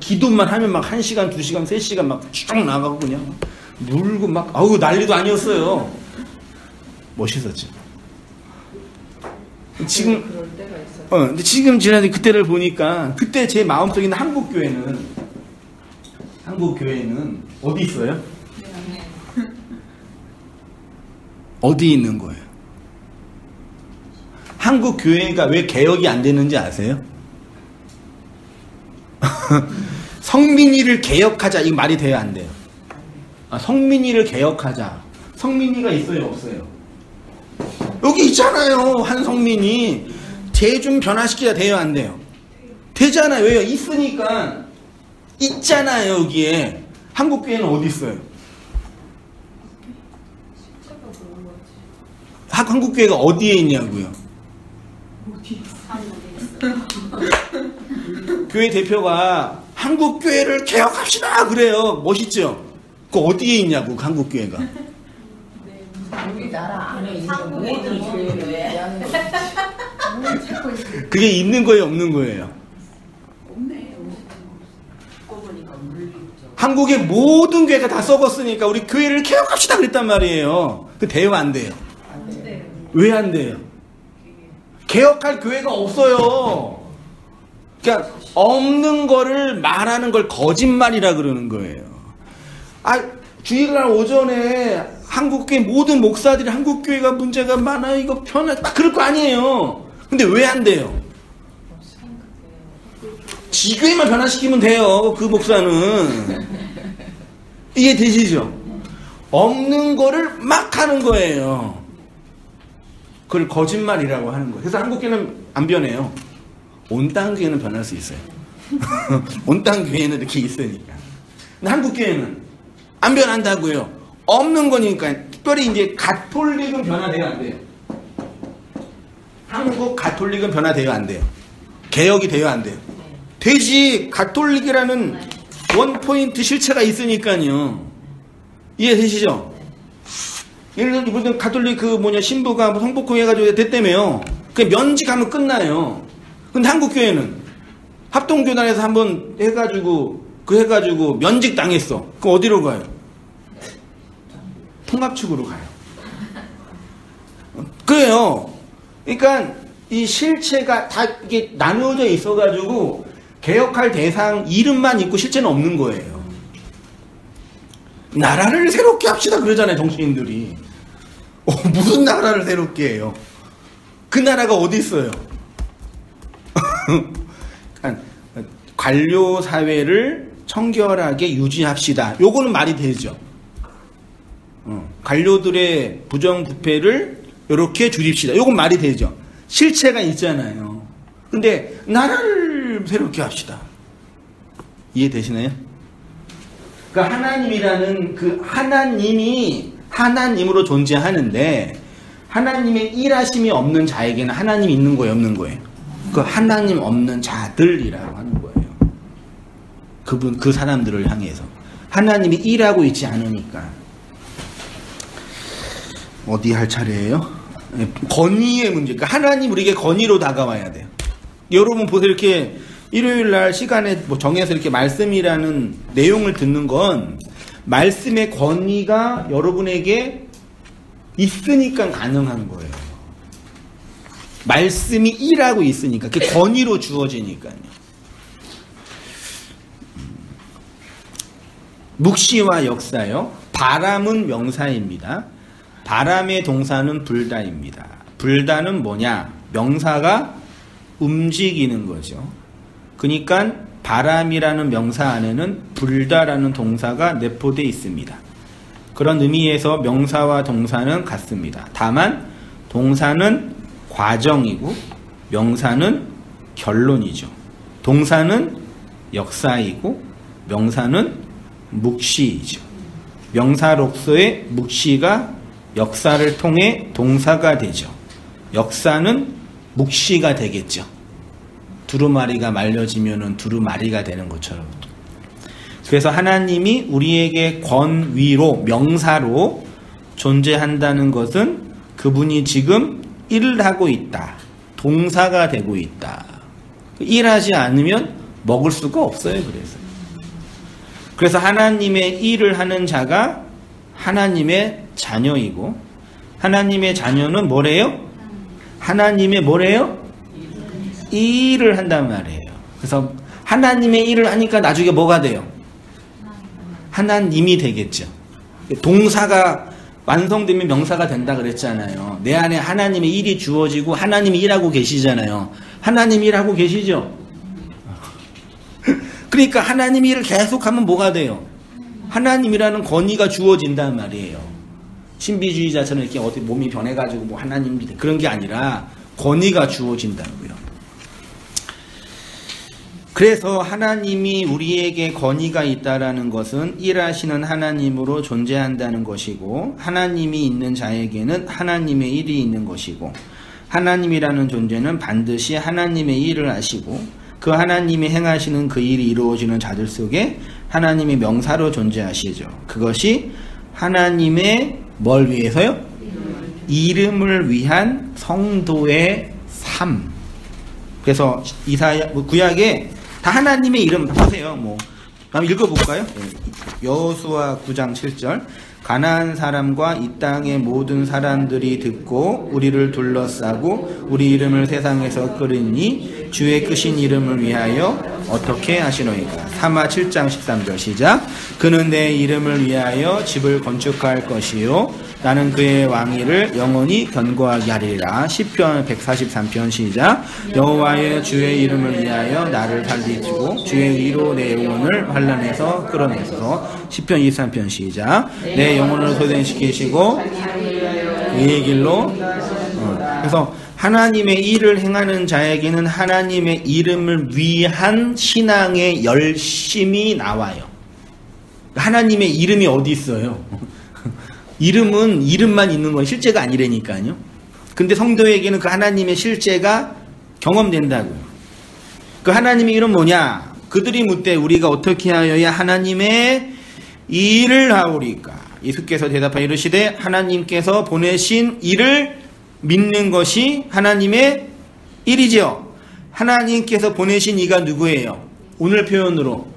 기도만 하면 막 1시간, 2시간, 3시간 막 쭉 나가고 그냥 놀고 막 아우 난리도 아니었어요. 멋있었죠. 지금 근데 지금 지난 그때를 보니까 그때 제 마음속에 있는 한국 교회는 어디 있어요? 어디 있는 거예요? 한국 교회가 왜 개혁이 안 되는지 아세요? 성민이를 개혁하자, 이 말이 돼요, 안 돼요? 성민이를 개혁하자. 성민이가 있어요, 없어요? 여기 있잖아요, 한 성민이. 쟤 좀 변화시켜야 돼요, 안 돼요? 되잖아요. 왜요? 있으니까. 있잖아요, 여기에. 한국 교회는 어디 있어요? 한국 교회가 어디에 있냐고요? 교회 대표가 한국 교회를 개혁합시다 그래요. 멋있죠? 그 어디에 있냐고, 한국 교회가.
우리나라 안에 있는
한국에 있는
모든 교회를
교회.
얘기하는 거지. 뭘 찾고 있는
그게 있는 거예요, 없는 거예요? 한국의 모든 교회가 다 썩었으니까 우리 교회를 개혁합시다 그랬단 말이에요. 그 돼요, 안 돼요?
안 돼.
왜 안 돼요? 개혁할 교회가 없어요. 그러니까 없는 거를 말하는 걸 거짓말이라 그러는 거예요. 주일날 오전에 한국교회 모든 목사들이 한국교회가 문제가 많아요, 이거 딱 그럴 거 아니에요. 근데 왜 안 돼요? 지교회만 변화시키면 돼요, 그 목사는. 이해되시죠? 없는 거를 막 하는 거예요. 그걸 거짓말이라고 하는 거예요. 그래서 한국교회는 안 변해요. 온 땅 교회는 변할 수 있어요. 온 땅 교회는 이렇게 있으니까. 근데 한국교회는 안 변한다고요. 없는 거니까. 특별히 이제 가톨릭은 변화돼야 안 돼요. 한국 가톨릭은 변화돼요, 안 돼요? 개혁이 돼요, 안 돼요? 되지. 가톨릭이라는 원포인트 실체가 있으니까요. 이해되시죠? 예를 들어 이번 가톨릭 신부가 성복공 해가지고 됐다며요. 그냥 면직하면 끝나요. 근데 한국 교회는 합동교단에서 한번 해가지고 면직 당했어. 그럼 어디로 가요? 통합측으로 가요. 그래요. 그러니까 이 실체가 다 이게 나누어져 있어가지고 개혁할 대상 이름만 있고 실체는 없는 거예요. 나라를 새롭게 합시다 그러잖아요, 정치인들이. 무슨 나라를 새롭게 해요? 그 나라가 어디 있어요? 관료 사회를 청결하게 유지합시다. 요거는 말이 되죠. 관료들의 부정부패를 이렇게 줄입시다. 요건 말이 되죠. 실체가 있잖아요. 근데 나라를 새롭게 합시다. 이해되시나요? 그러니까 하나님이라는 그 하나님이 하나님으로 존재하는데 하나님의 일하심이 없는 자에게는 하나님이 있는 거예요, 없는 거예요? 그 하나님 없는 자들이라고 하는 거예요. 그 사람들을 향해서 하나님이 일하고 있지 않으니까. 어디 할 차례예요? 건의의 문제. 그러니까 하나님 우리에게 건의로 다가와야 돼요. 여러분 보세요. 이렇게 일요일 날 시간에 정해서 이렇게 말씀이라는 내용을 듣는 건 말씀의 건의가 여러분에게 있으니까 가능한 거예요. 말씀이 일하고 있으니까. 그게 건의로 주어지니까요. 묵시와 역사요. 바람은 명사입니다. 바람의 동사는 불다입니다. 불다는 뭐냐? 명사가 움직이는 거죠. 그러니까 바람이라는 명사 안에는 불다라는 동사가 내포되어 있습니다. 그런 의미에서 명사와 동사는 같습니다. 다만 동사는 과정이고 명사는 결론이죠. 동사는 역사이고 명사는 묵시이죠. 명사로서의 묵시가 역사를 통해 동사가 되죠. 역사는 묵시가 되겠죠. 두루마리가 말려지면은 두루마리가 되는 것처럼. 그래서 하나님이 우리에게 권위로 명사로 존재한다는 것은 그분이 지금 일을 하고 있다. 동사가 되고 있다. 일하지 않으면 먹을 수가 없어요. 그래서 하나님의 일을 하는 자가 하나님의 자녀이고 하나님의 자녀는 뭐래요? 하나님의 뭐래요? 일을 한단 말이에요. 그래서 하나님의 일을 하니까 나중에 뭐가 돼요? 하나님이 되겠죠. 동사가 완성되면 명사가 된다 그랬잖아요. 내 안에 하나님의 일이 주어지고 하나님이 일하고 계시잖아요. 하나님 일하고 계시죠? 그러니까 하나님 일을 계속하면 뭐가 돼요? 하나님이라는 권위가 주어진단 말이에요. 신비주의자처럼 이렇게 어떻게 몸이 변해가지고 뭐 하나님 그런 게 아니라 권위가 주어진다고요. 그래서 하나님이 우리에게 권위가 있다라는 것은 일하시는 하나님으로 존재한다는 것이고 하나님이 있는 자에게는 하나님의 일이 있는 것이고 하나님이라는 존재는 반드시 하나님의 일을 하시고 그 하나님이 행하시는 그 일이 이루어지는 자들 속에 하나님의 명사로 존재하시죠. 그것이 하나님의 뭘 위해서요? 이름을 위한 성도의 삶. 그래서 이사야 구약에 다 하나님의 이름 보세요. 한번 읽어볼까요? 여호수아 9장 7절. 가나안 사람과 이 땅의 모든 사람들이 듣고 우리를 둘러싸고 우리 이름을 세상에서 끌으니 주의 크신 이름을 위하여 어떻게 하시노이까. 사마 7장 13절 시작. 그는 내 이름을 위하여 집을 건축할 것이요 나는 그의 왕위를 영원히 견고하게 하리라. 시편 143편 시작. 여호와의 주의 이름을 위하여 나를 살리시고 주의 의로 내 영혼을 환난에서 끌어내소서. 시편 23편 시작. 내 영혼을 소생시키시고 그의 길로 그래서 하나님의 일을 행하는 자에게는 하나님의 이름을 위한 신앙의 열심이 나와요. 하나님의 이름이 어디 있어요? 이름은 이름만 있는 건 실제가 아니라니까요. 근데 성도에게는 그 하나님의 실제가 경험된다고요. 그 하나님의 일은 뭐냐? 그들이 묻되 우리가 어떻게 하여야 하나님의 일을 하오리까? 예수께서 대답하여 이르시되 하나님께서 보내신 일을 믿는 것이 하나님의 일이지요. 하나님께서 보내신 이가 누구예요? 오늘 표현으로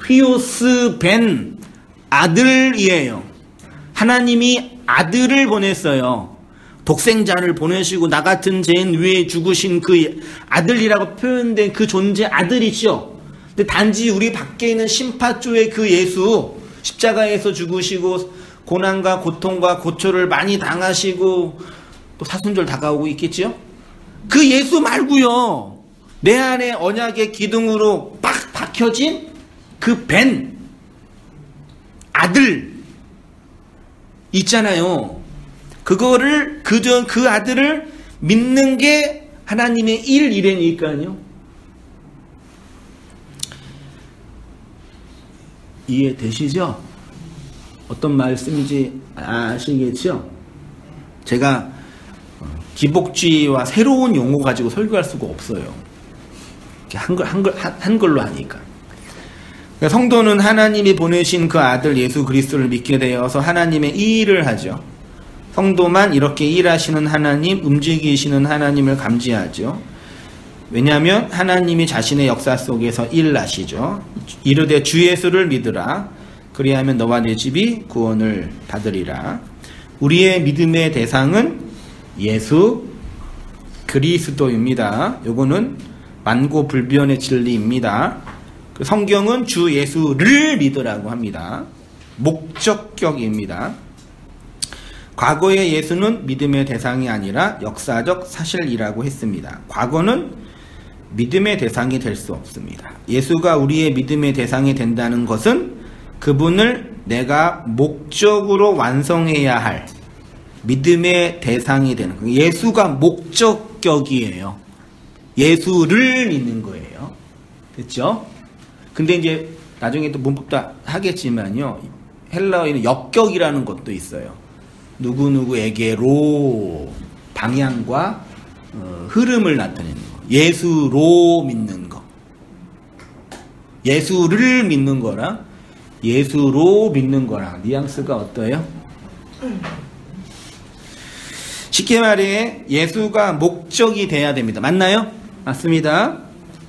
휘오스 벤 아들이에요. 하나님이 아들을 보냈어요. 독생자를 보내시고 나 같은 죄인 위에 죽으신 그 아들이라고 표현된 그 존재 아들이죠. 근데 단지 우리 밖에 있는 심파조의 그 예수, 십자가에서 죽으시고 고난과 고통과 고초를 많이 당하시고 또 사순절 다가오고 있겠지요. 그 예수 말고요, 내 안에 언약의 기둥으로 빡 박혀진 그 벤 아들 있잖아요. 그거를 그 아들을 믿는 게 하나님의 일이라니까요. 이해되시죠? 어떤 말씀인지 아시겠죠? 제가 기복주의와 새로운 용어 가지고 설교할 수가 없어요. 한글로 하니까. 성도는 하나님이 보내신 그 아들 예수 그리스도를 믿게 되어서 하나님의 일을 하죠. 성도만 이렇게 일하시는 하나님, 움직이시는 하나님을 감지하죠. 왜냐하면 하나님이 자신의 역사 속에서 일하시죠. 이르되 주 예수를 믿으라. 그리하면 너와 내 집이 구원을 받으리라. 우리의 믿음의 대상은 예수 그리스도입니다. 요거는 만고불변의 진리입니다. 성경은 주 예수를 믿으라고 합니다. 목적격입니다. 과거의 예수는 믿음의 대상이 아니라 역사적 사실이라고 했습니다. 과거는 믿음의 대상이 될 수 없습니다. 예수가 우리의 믿음의 대상이 된다는 것은 그분을 내가 목적으로 완성해야 할 믿음의 대상이 되는 거예요. 예수가 목적격이에요. 예수를 믿는 거예요. 됐죠? 근데 이제 나중에 또 문법도 하겠지만요, 헬라어에는 역격이라는 것도 있어요. 누구누구에게로 방향과 흐름을 나타내는 거. 예수로 믿는 거. 예수를 믿는 거랑 예수로 믿는 거랑 뉘앙스가 어때요? 쉽게 말해 예수가 목적이 돼야 됩니다. 맞나요? 맞습니다.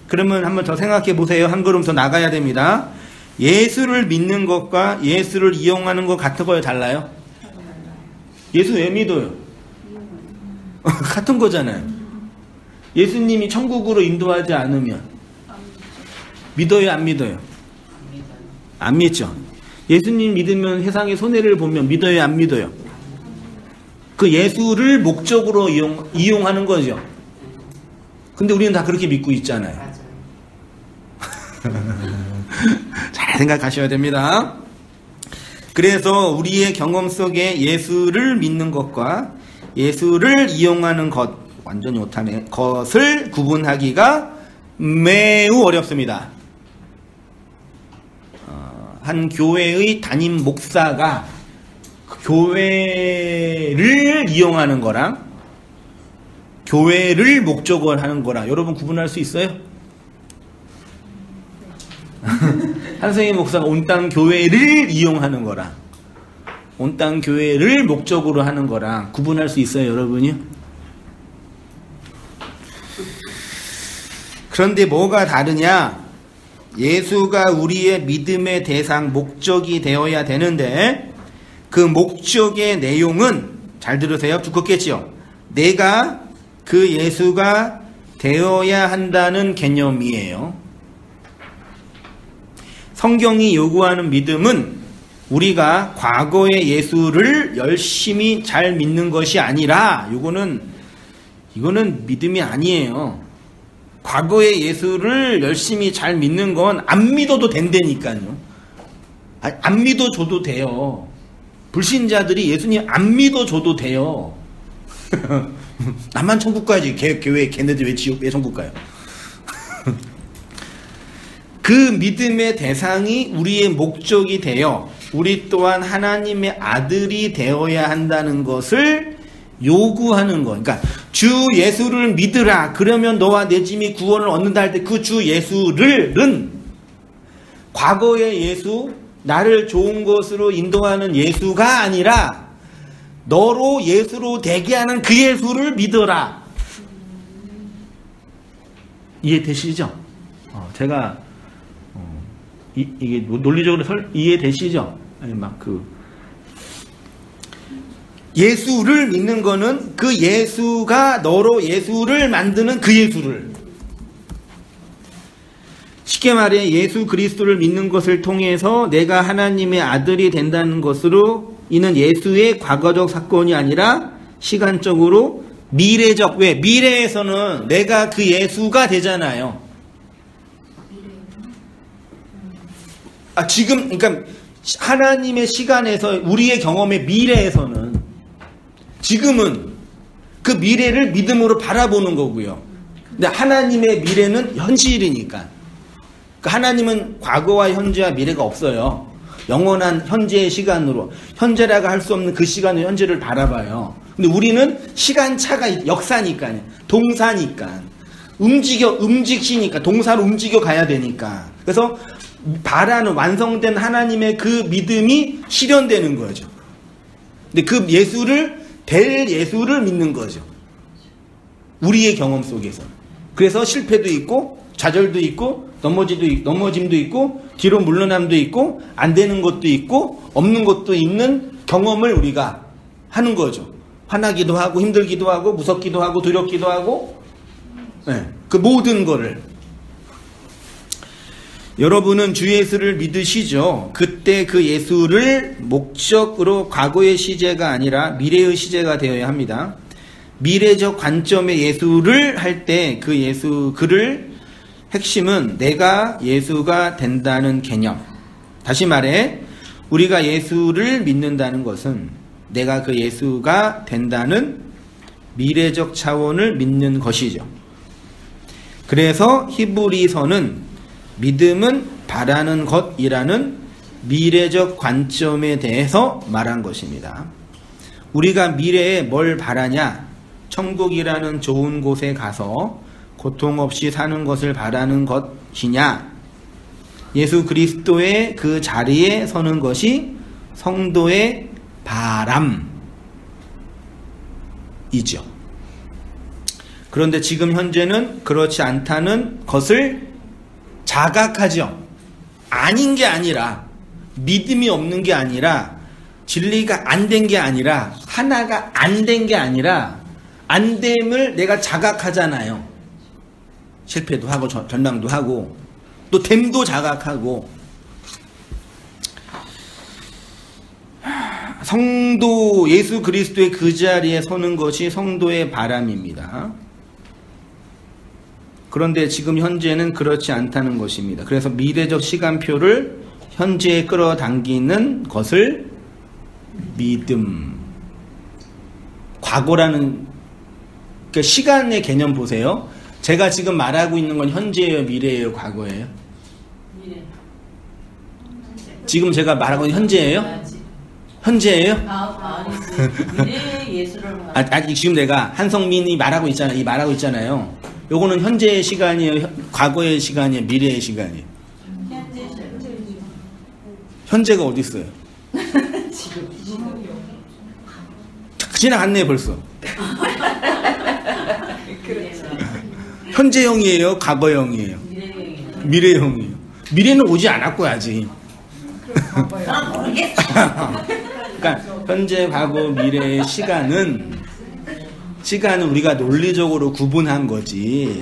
그러면 한번 더 생각해 보세요. 한 걸음 더 나가야 됩니다. 예수를 믿는 것과 예수를 이용하는 것 같은 거예요? 달라요? 예수 왜 믿어요? 같은 거잖아요. 예수님이 천국으로 인도하지 않으면 믿어요? 안 믿어요? 안 믿죠. 예수님 믿으면 세상의 손해를 보면 믿어요? 안 믿어요? 그 예수를 목적으로 이용하는 거죠. 근데 우리는 다 그렇게 믿고 있잖아요. 잘 생각하셔야 됩니다. 그래서 우리의 경험 속에 예수를 믿는 것과 예수를 이용하는 것, 완전히 못하네, 것을 구분하기가 매우 어렵습니다. 한 교회의 담임 목사가 교회를 이용하는 거랑 교회를 목적으로 하는 거랑 여러분 구분할 수 있어요? 한승희 목사가 온 땅 교회를 이용하는 거랑 온 땅 교회를 목적으로 하는 거랑 구분할 수 있어요, 여러분이요? 그런데 뭐가 다르냐? 예수가 우리의 믿음의 대상, 목적이 되어야 되는데 그 목적의 내용은, 잘 들으세요, 두껍겠지요? 내가 그 예수가 되어야 한다는 개념이에요. 성경이 요구하는 믿음은 우리가 과거의 예수를 열심히 잘 믿는 것이 아니라, 이거는 믿음이 아니에요. 과거의 예수를 열심히 잘 믿는 건 안 믿어도 된다니까요. 안 믿어줘도 돼요. 불신자들이 예수님 안 믿어줘도 돼요. 나만 천국 가야지. 교회 걔네들 왜 천국 가요? 그 믿음의 대상이 우리의 목적이 되어 우리 또한 하나님의 아들이 되어야 한다는 것을 요구하는 거. 그러니까 주 예수를 믿으라. 그러면 너와 내 집이 구원을 얻는다 할 때 그 주 예수를은 과거의 예수, 나를 좋은 것으로 인도하는 예수가 아니라 너로 예수로 되게 하는 그 예수를 믿어라. 이해되시죠? 제가 이게 논리적으로 이해되시죠? 아니 예수를 믿는 거는 그 예수가 너로 예수를 만드는 그 예수를, 쉽게 말해 예수 그리스도를 믿는 것을 통해서 내가 하나님의 아들이 된다는 것으로 이는 예수의 과거적 사건이 아니라 시간적으로 미래적, 왜? 미래에서는 내가 그 예수가 되잖아요. 지금, 그러니까 하나님의 시간에서 우리의 경험의 미래에서는 지금은 그 미래를 믿음으로 바라보는 거고요. 근데 하나님의 미래는 현실이니까. 그러니까 하나님은 과거와 현재와 미래가 없어요. 영원한 현재의 시간으로, 현재라고 할 수 없는 그 시간의 현재를 바라봐요. 근데 우리는 시간차가 역사니까요. 동사니까. 움직이니까. 동사로 움직여 가야 되니까. 그래서 바라는 완성된 하나님의 그 믿음이 실현되는 거죠. 근데 그 될 예수를 믿는 거죠. 우리의 경험 속에서. 그래서 실패도 있고, 좌절도 있고, 넘어짐도 있고, 뒤로 물러남도 있고, 안 되는 것도 있고, 없는 것도 있는 경험을 우리가 하는 거죠. 화나기도 하고, 힘들기도 하고, 무섭기도 하고, 두렵기도 하고, 네, 그 모든 거를. 여러분은 주 예수를 믿으시죠? 그때 그 예수를 목적으로 과거의 시제가 아니라 미래의 시제가 되어야 합니다. 미래적 관점의 예수를 할 때 그 그를 핵심은 내가 예수가 된다는 개념. 다시 말해 우리가 예수를 믿는다는 것은 내가 그 예수가 된다는 미래적 차원을 믿는 것이죠. 그래서 히브리서는 믿음은 바라는 것이라는 미래적 관점에 대해서 말한 것입니다. 우리가 미래에 뭘 바라냐? 천국이라는 좋은 곳에 가서 고통 없이 사는 것을 바라는 것이냐? 예수 그리스도의 그 자리에 서는 것이 성도의 바람이죠. 그런데 지금 현재는 그렇지 않다는 것을 자각하죠. 아닌 게 아니라, 믿음이 없는 게 아니라, 진리가 안 된 게 아니라, 하나가 안 된 게 아니라, 안 됨을 내가 자각하잖아요. 실패도 하고, 절망도 하고, 또 됨도 자각하고. 성도, 예수 그리스도의 그 자리에 서는 것이 성도의 바람입니다. 그런데 지금 현재는 그렇지 않다는 것입니다. 그래서 미래적 시간표를 현재에 끌어당기는 것을 믿음. 과거라는, 그러니까 시간의 개념 보세요. 제가 지금 말하고 있는 건 현재예요, 미래예요, 과거예요?
미래.
지금 제가 말하고 있는 현재예요? 현재예요?
아니지. 미래의 예수를
아직 지금 내가 한성민이 말하고 있잖아요. 요거는 현재의 시간이에요, 과거의 시간이에요, 미래의 시간이에요? 현재가 어디 있어요? 지나갔네 벌써. 현재형이에요, 과거형이에요? 미래형이에요. 미래는 오지 않았고 아직. 그러니까 현재, 과거, 미래의 시간은 우리가 논리적으로 구분한 거지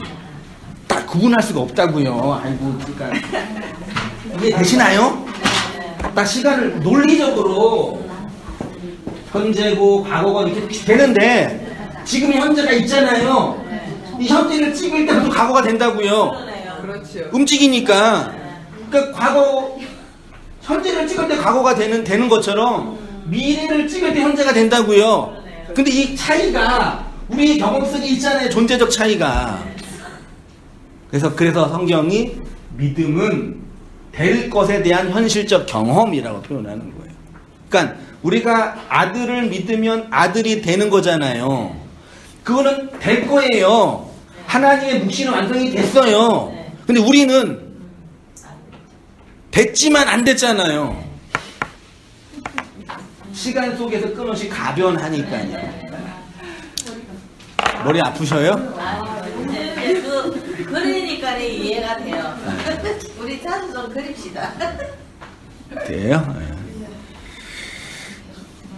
딱 구분할 수가 없다고요. 아이고, 그러니까 이게 되시나요? 딱 시간을 논리적으로 현재고 과거가 이렇게 되는데 지금 현재가 있잖아요. 이 현재를 찍을 때부터 과거가 된다고요.
그렇죠.
움직이니까. 그러니까 현재를 찍을 때 과거가 되는 것처럼 미래를 찍을 때 현재가 된다고요. 근데 이 차이가 우리 경험 속에 있잖아요. 존재적 차이가. 그래서 성경이 믿음은 될 것에 대한 현실적 경험이라고 표현하는 거예요. 그러니까 우리가 아들을 믿으면 아들이 되는 거잖아요. 그거는 될 거예요. 하나님의 묵시는 완성이 됐어요.
네.
근데 우리는 됐지만 안 됐잖아요. 시간 속에서 끊임없이 가변하니까요. 머리 아프셔요?
근데 그러니까 이해가 돼요. 우리 자주 좀 그립시다.
돼요?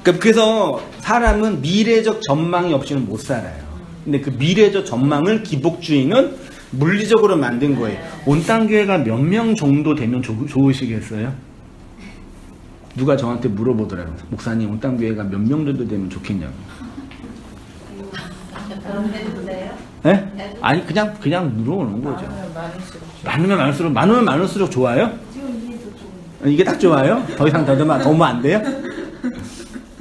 그래서 사람은 미래적 전망이 없이는 못 살아요. 근데 그 미래적 전망을 기복주의는 물리적으로 만든 거예요. 온땅교회가 몇 명 정도 되면 좋으시겠어요? 누가 저한테 물어보더라고요. 목사님, 온땅교회가 몇 명 정도 되면 좋겠냐고.
그럼 해도 돼요?
네? 아니, 그냥 물어보는 거죠. 많으면 많을수록 좋아요? 이게 딱 좋아요? 더 이상 더면 안 돼요?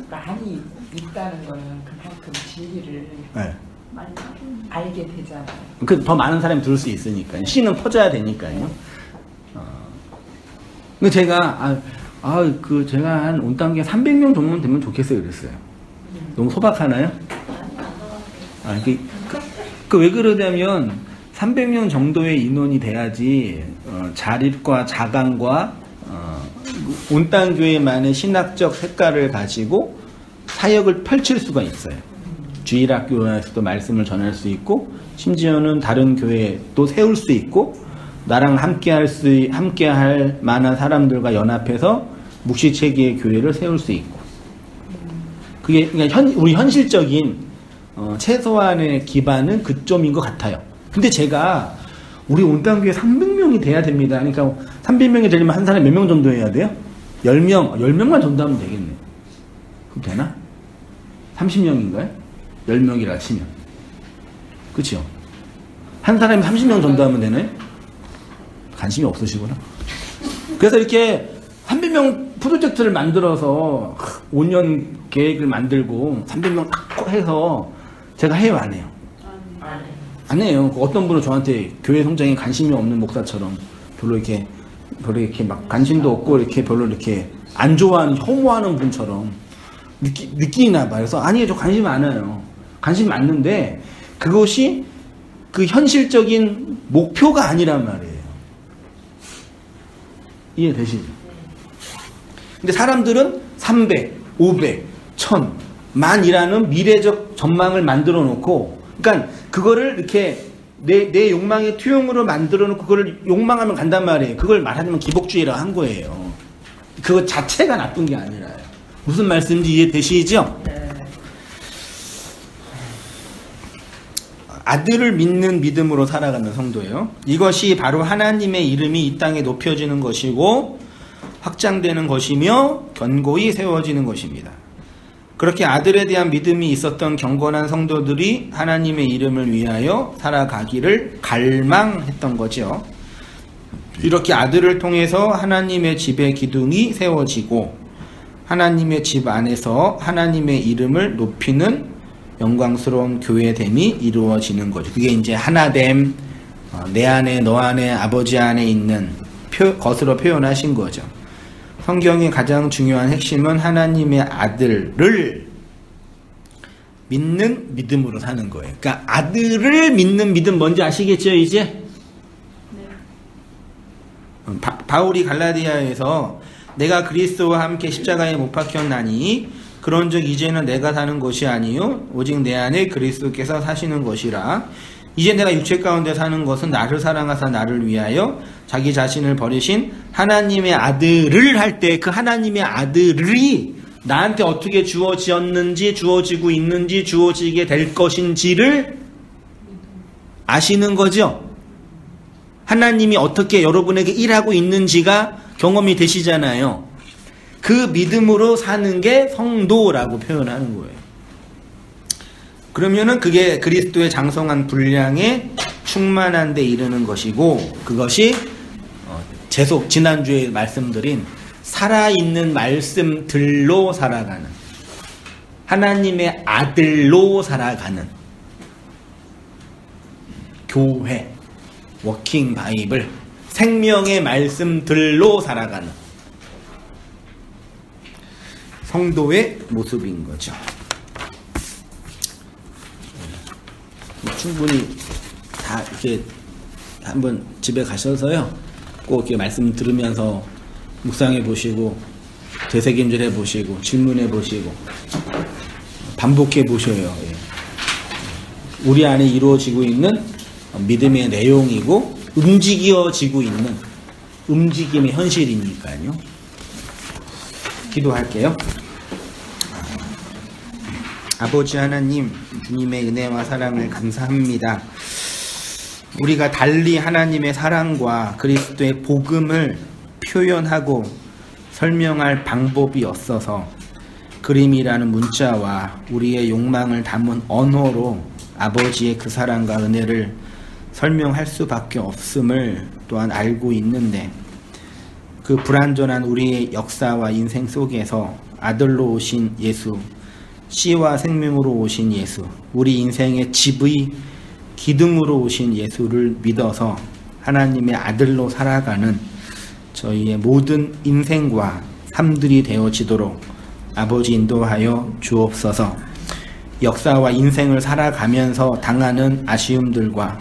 많이 있다는 거는 그만큼 진리를
네.
알게 되잖아요.
더 많은 사람이 들을 수 있으니까요. 씨는 퍼져야 되니까요. 근데 제가, 제가 한 온땅교회 300명 정도면 되면 좋겠어요. 그랬어요. 너무 소박하나요? 왜 그러냐면, 300명 정도의 인원이 돼야지, 자립과 자강과, 온땅교회만의 신학적 색깔을 가지고 사역을 펼칠 수가 있어요. 주일학교에서도 말씀을 전할 수 있고, 심지어는 다른 교회도 세울 수 있고, 나랑 함께할 만한 사람들과 연합해서 묵시체계의 교회를 세울 수 있고. 그게 그러니까 우리 현실적인 최소한의 기반은 그점인 것 같아요. 근데 제가 우리 온땅교회 300명이 돼야 됩니다. 그러니까 300명이 되려면 한 사람이 몇 명 정도 해야 돼요? 10명만 전도하면 되겠네. 그럼 되나? 30명인가요? 10명이라 치면. 그치요? 한 사람이 30명 전도하면 되네? 관심이 없으시구나. 그래서 이렇게 300명 프로젝트를 만들어서 5년 계획을 만들고 300명 딱 해서 제가 해요, 안 해요? 안 해요. 어떤 분은 저한테 교회 성장에 관심이 없는 목사처럼 별로 이렇게 막 관심도 없고 별로 이렇게 안 좋아하는, 혐오하는 분처럼 느끼나 봐요. 그래서 아니에요, 저 관심 많아요. 관심 많는데 그것이 그 현실적인 목표가 아니란 말이에요. 이해되시죠? 근데 사람들은 300, 500, 1000, 만이라는 미래적 전망을 만들어 놓고, 그러니까 그거를 이렇게 내 욕망의 투영으로 만들어 놓고 그걸 욕망하면 간단 말이에요. 그걸 말하자면 기복주의라 한 거예요. 그거 자체가 나쁜 게 아니라요. 무슨 말씀인지 이해되시죠?
네.
아들을 믿는 믿음으로 살아가는 성도예요. 이것이 바로 하나님의 이름이 이 땅에 높여지는 것이고 확장되는 것이며 견고히 세워지는 것입니다. 그렇게 아들에 대한 믿음이 있었던 경건한 성도들이 하나님의 이름을 위하여 살아가기를 갈망했던 거죠. 이렇게 아들을 통해서 하나님의 집의 기둥이 세워지고 하나님의 집 안에서 하나님의 이름을 높이는 영광스러운 교회됨이 이루어지는 거죠. 그게 이제 하나됨, 내 안에, 너 안에, 아버지 안에 있는 것으로 표현하신 거죠. 성경의 가장 중요한 핵심은 하나님의 아들을 믿는 믿음으로 사는 거예요. 그러니까 아들을 믿는 믿음 뭔지 아시겠죠, 이제? 네. 바울이 갈라디아에서 내가 그리스도와 함께 십자가에 못 박혔나니 그런즉 이제는 내가 사는 것이 아니요 오직 내 안에 그리스도께서 사시는 것이라. 이제 내가 육체 가운데 사는 것은 나를 사랑하사 나를 위하여 자기 자신을 버리신 하나님의 아들을 할 때 그 하나님의 아들이 나한테 어떻게 주어지었는지, 주어지고 있는지, 주어지게 될 것인지를 아시는 거죠. 하나님이 어떻게 여러분에게 일하고 있는지가 경험이 되시잖아요. 그 믿음으로 사는 게 성도라고 표현하는 거예요. 그러면은 그게 그리스도의 장성한 분량에 충만한 데 이르는 것이고, 그것이 지난주에 말씀드린 살아있는 말씀들로 살아가는, 하나님의 아들로 살아가는 교회, 워킹 바이블, 생명의 말씀들로 살아가는 성도의 모습인 거죠. 충분히 다 이렇게 한번 집에 가셔서요. 꼭 이렇게 말씀 들으면서 묵상해 보시고 되새김질 해 보시고 질문해 보시고 반복해 보셔요. 예. 우리 안에 이루어지고 있는 믿음의 내용이고 움직여지고 있는 움직임의 현실이니까요. 기도할게요. 아버지 하나님, 주님의 은혜와 사랑을 감사합니다. 우리가 달리 하나님의 사랑과 그리스도의 복음을 표현하고 설명할 방법이 없어서 그림이라는 문자와 우리의 욕망을 담은 언어로 아버지의 그 사랑과 은혜를 설명할 수밖에 없음을 또한 알고 있는데, 그 불완전한 우리의 역사와 인생 속에서 아들로 오신 예수, 씨와 생명으로 오신 예수, 우리 인생의 집의 기둥으로 오신 예수를 믿어서 하나님의 아들로 살아가는 저희의 모든 인생과 삶들이 되어지도록 아버지 인도하여 주옵소서. 역사와 인생을 살아가면서 당하는 아쉬움들과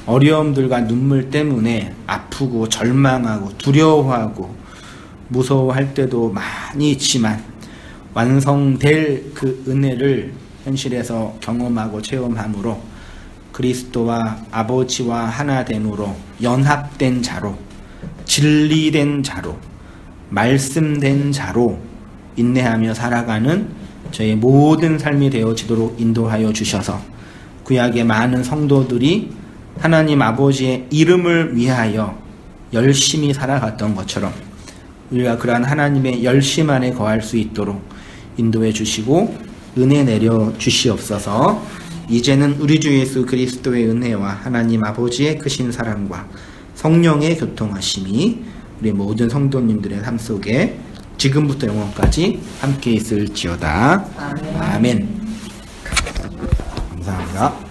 어려움들과 눈물 때문에 아프고 절망하고 두려워하고 무서워할 때도 많이 있지만 완성될 그 은혜를 현실에서 경험하고 체험함으로 그리스도와 아버지와 하나됨으로 연합된 자로, 진리된 자로, 말씀된 자로 인내하며 살아가는 저의 모든 삶이 되어지도록 인도하여 주셔서 구약의 많은 성도들이 하나님 아버지의 이름을 위하여 열심히 살아갔던 것처럼 우리가 그러한 하나님의 열심 안에 거할 수 있도록 인도해 주시고 은혜 내려 주시옵소서. 이제는 우리 주 예수 그리스도의 은혜와 하나님 아버지의 크신 사랑과 성령의 교통하심이 우리 모든 성도님들의 삶 속에 지금부터 영원까지 함께 있을지어다. 아멘. 감사합니다.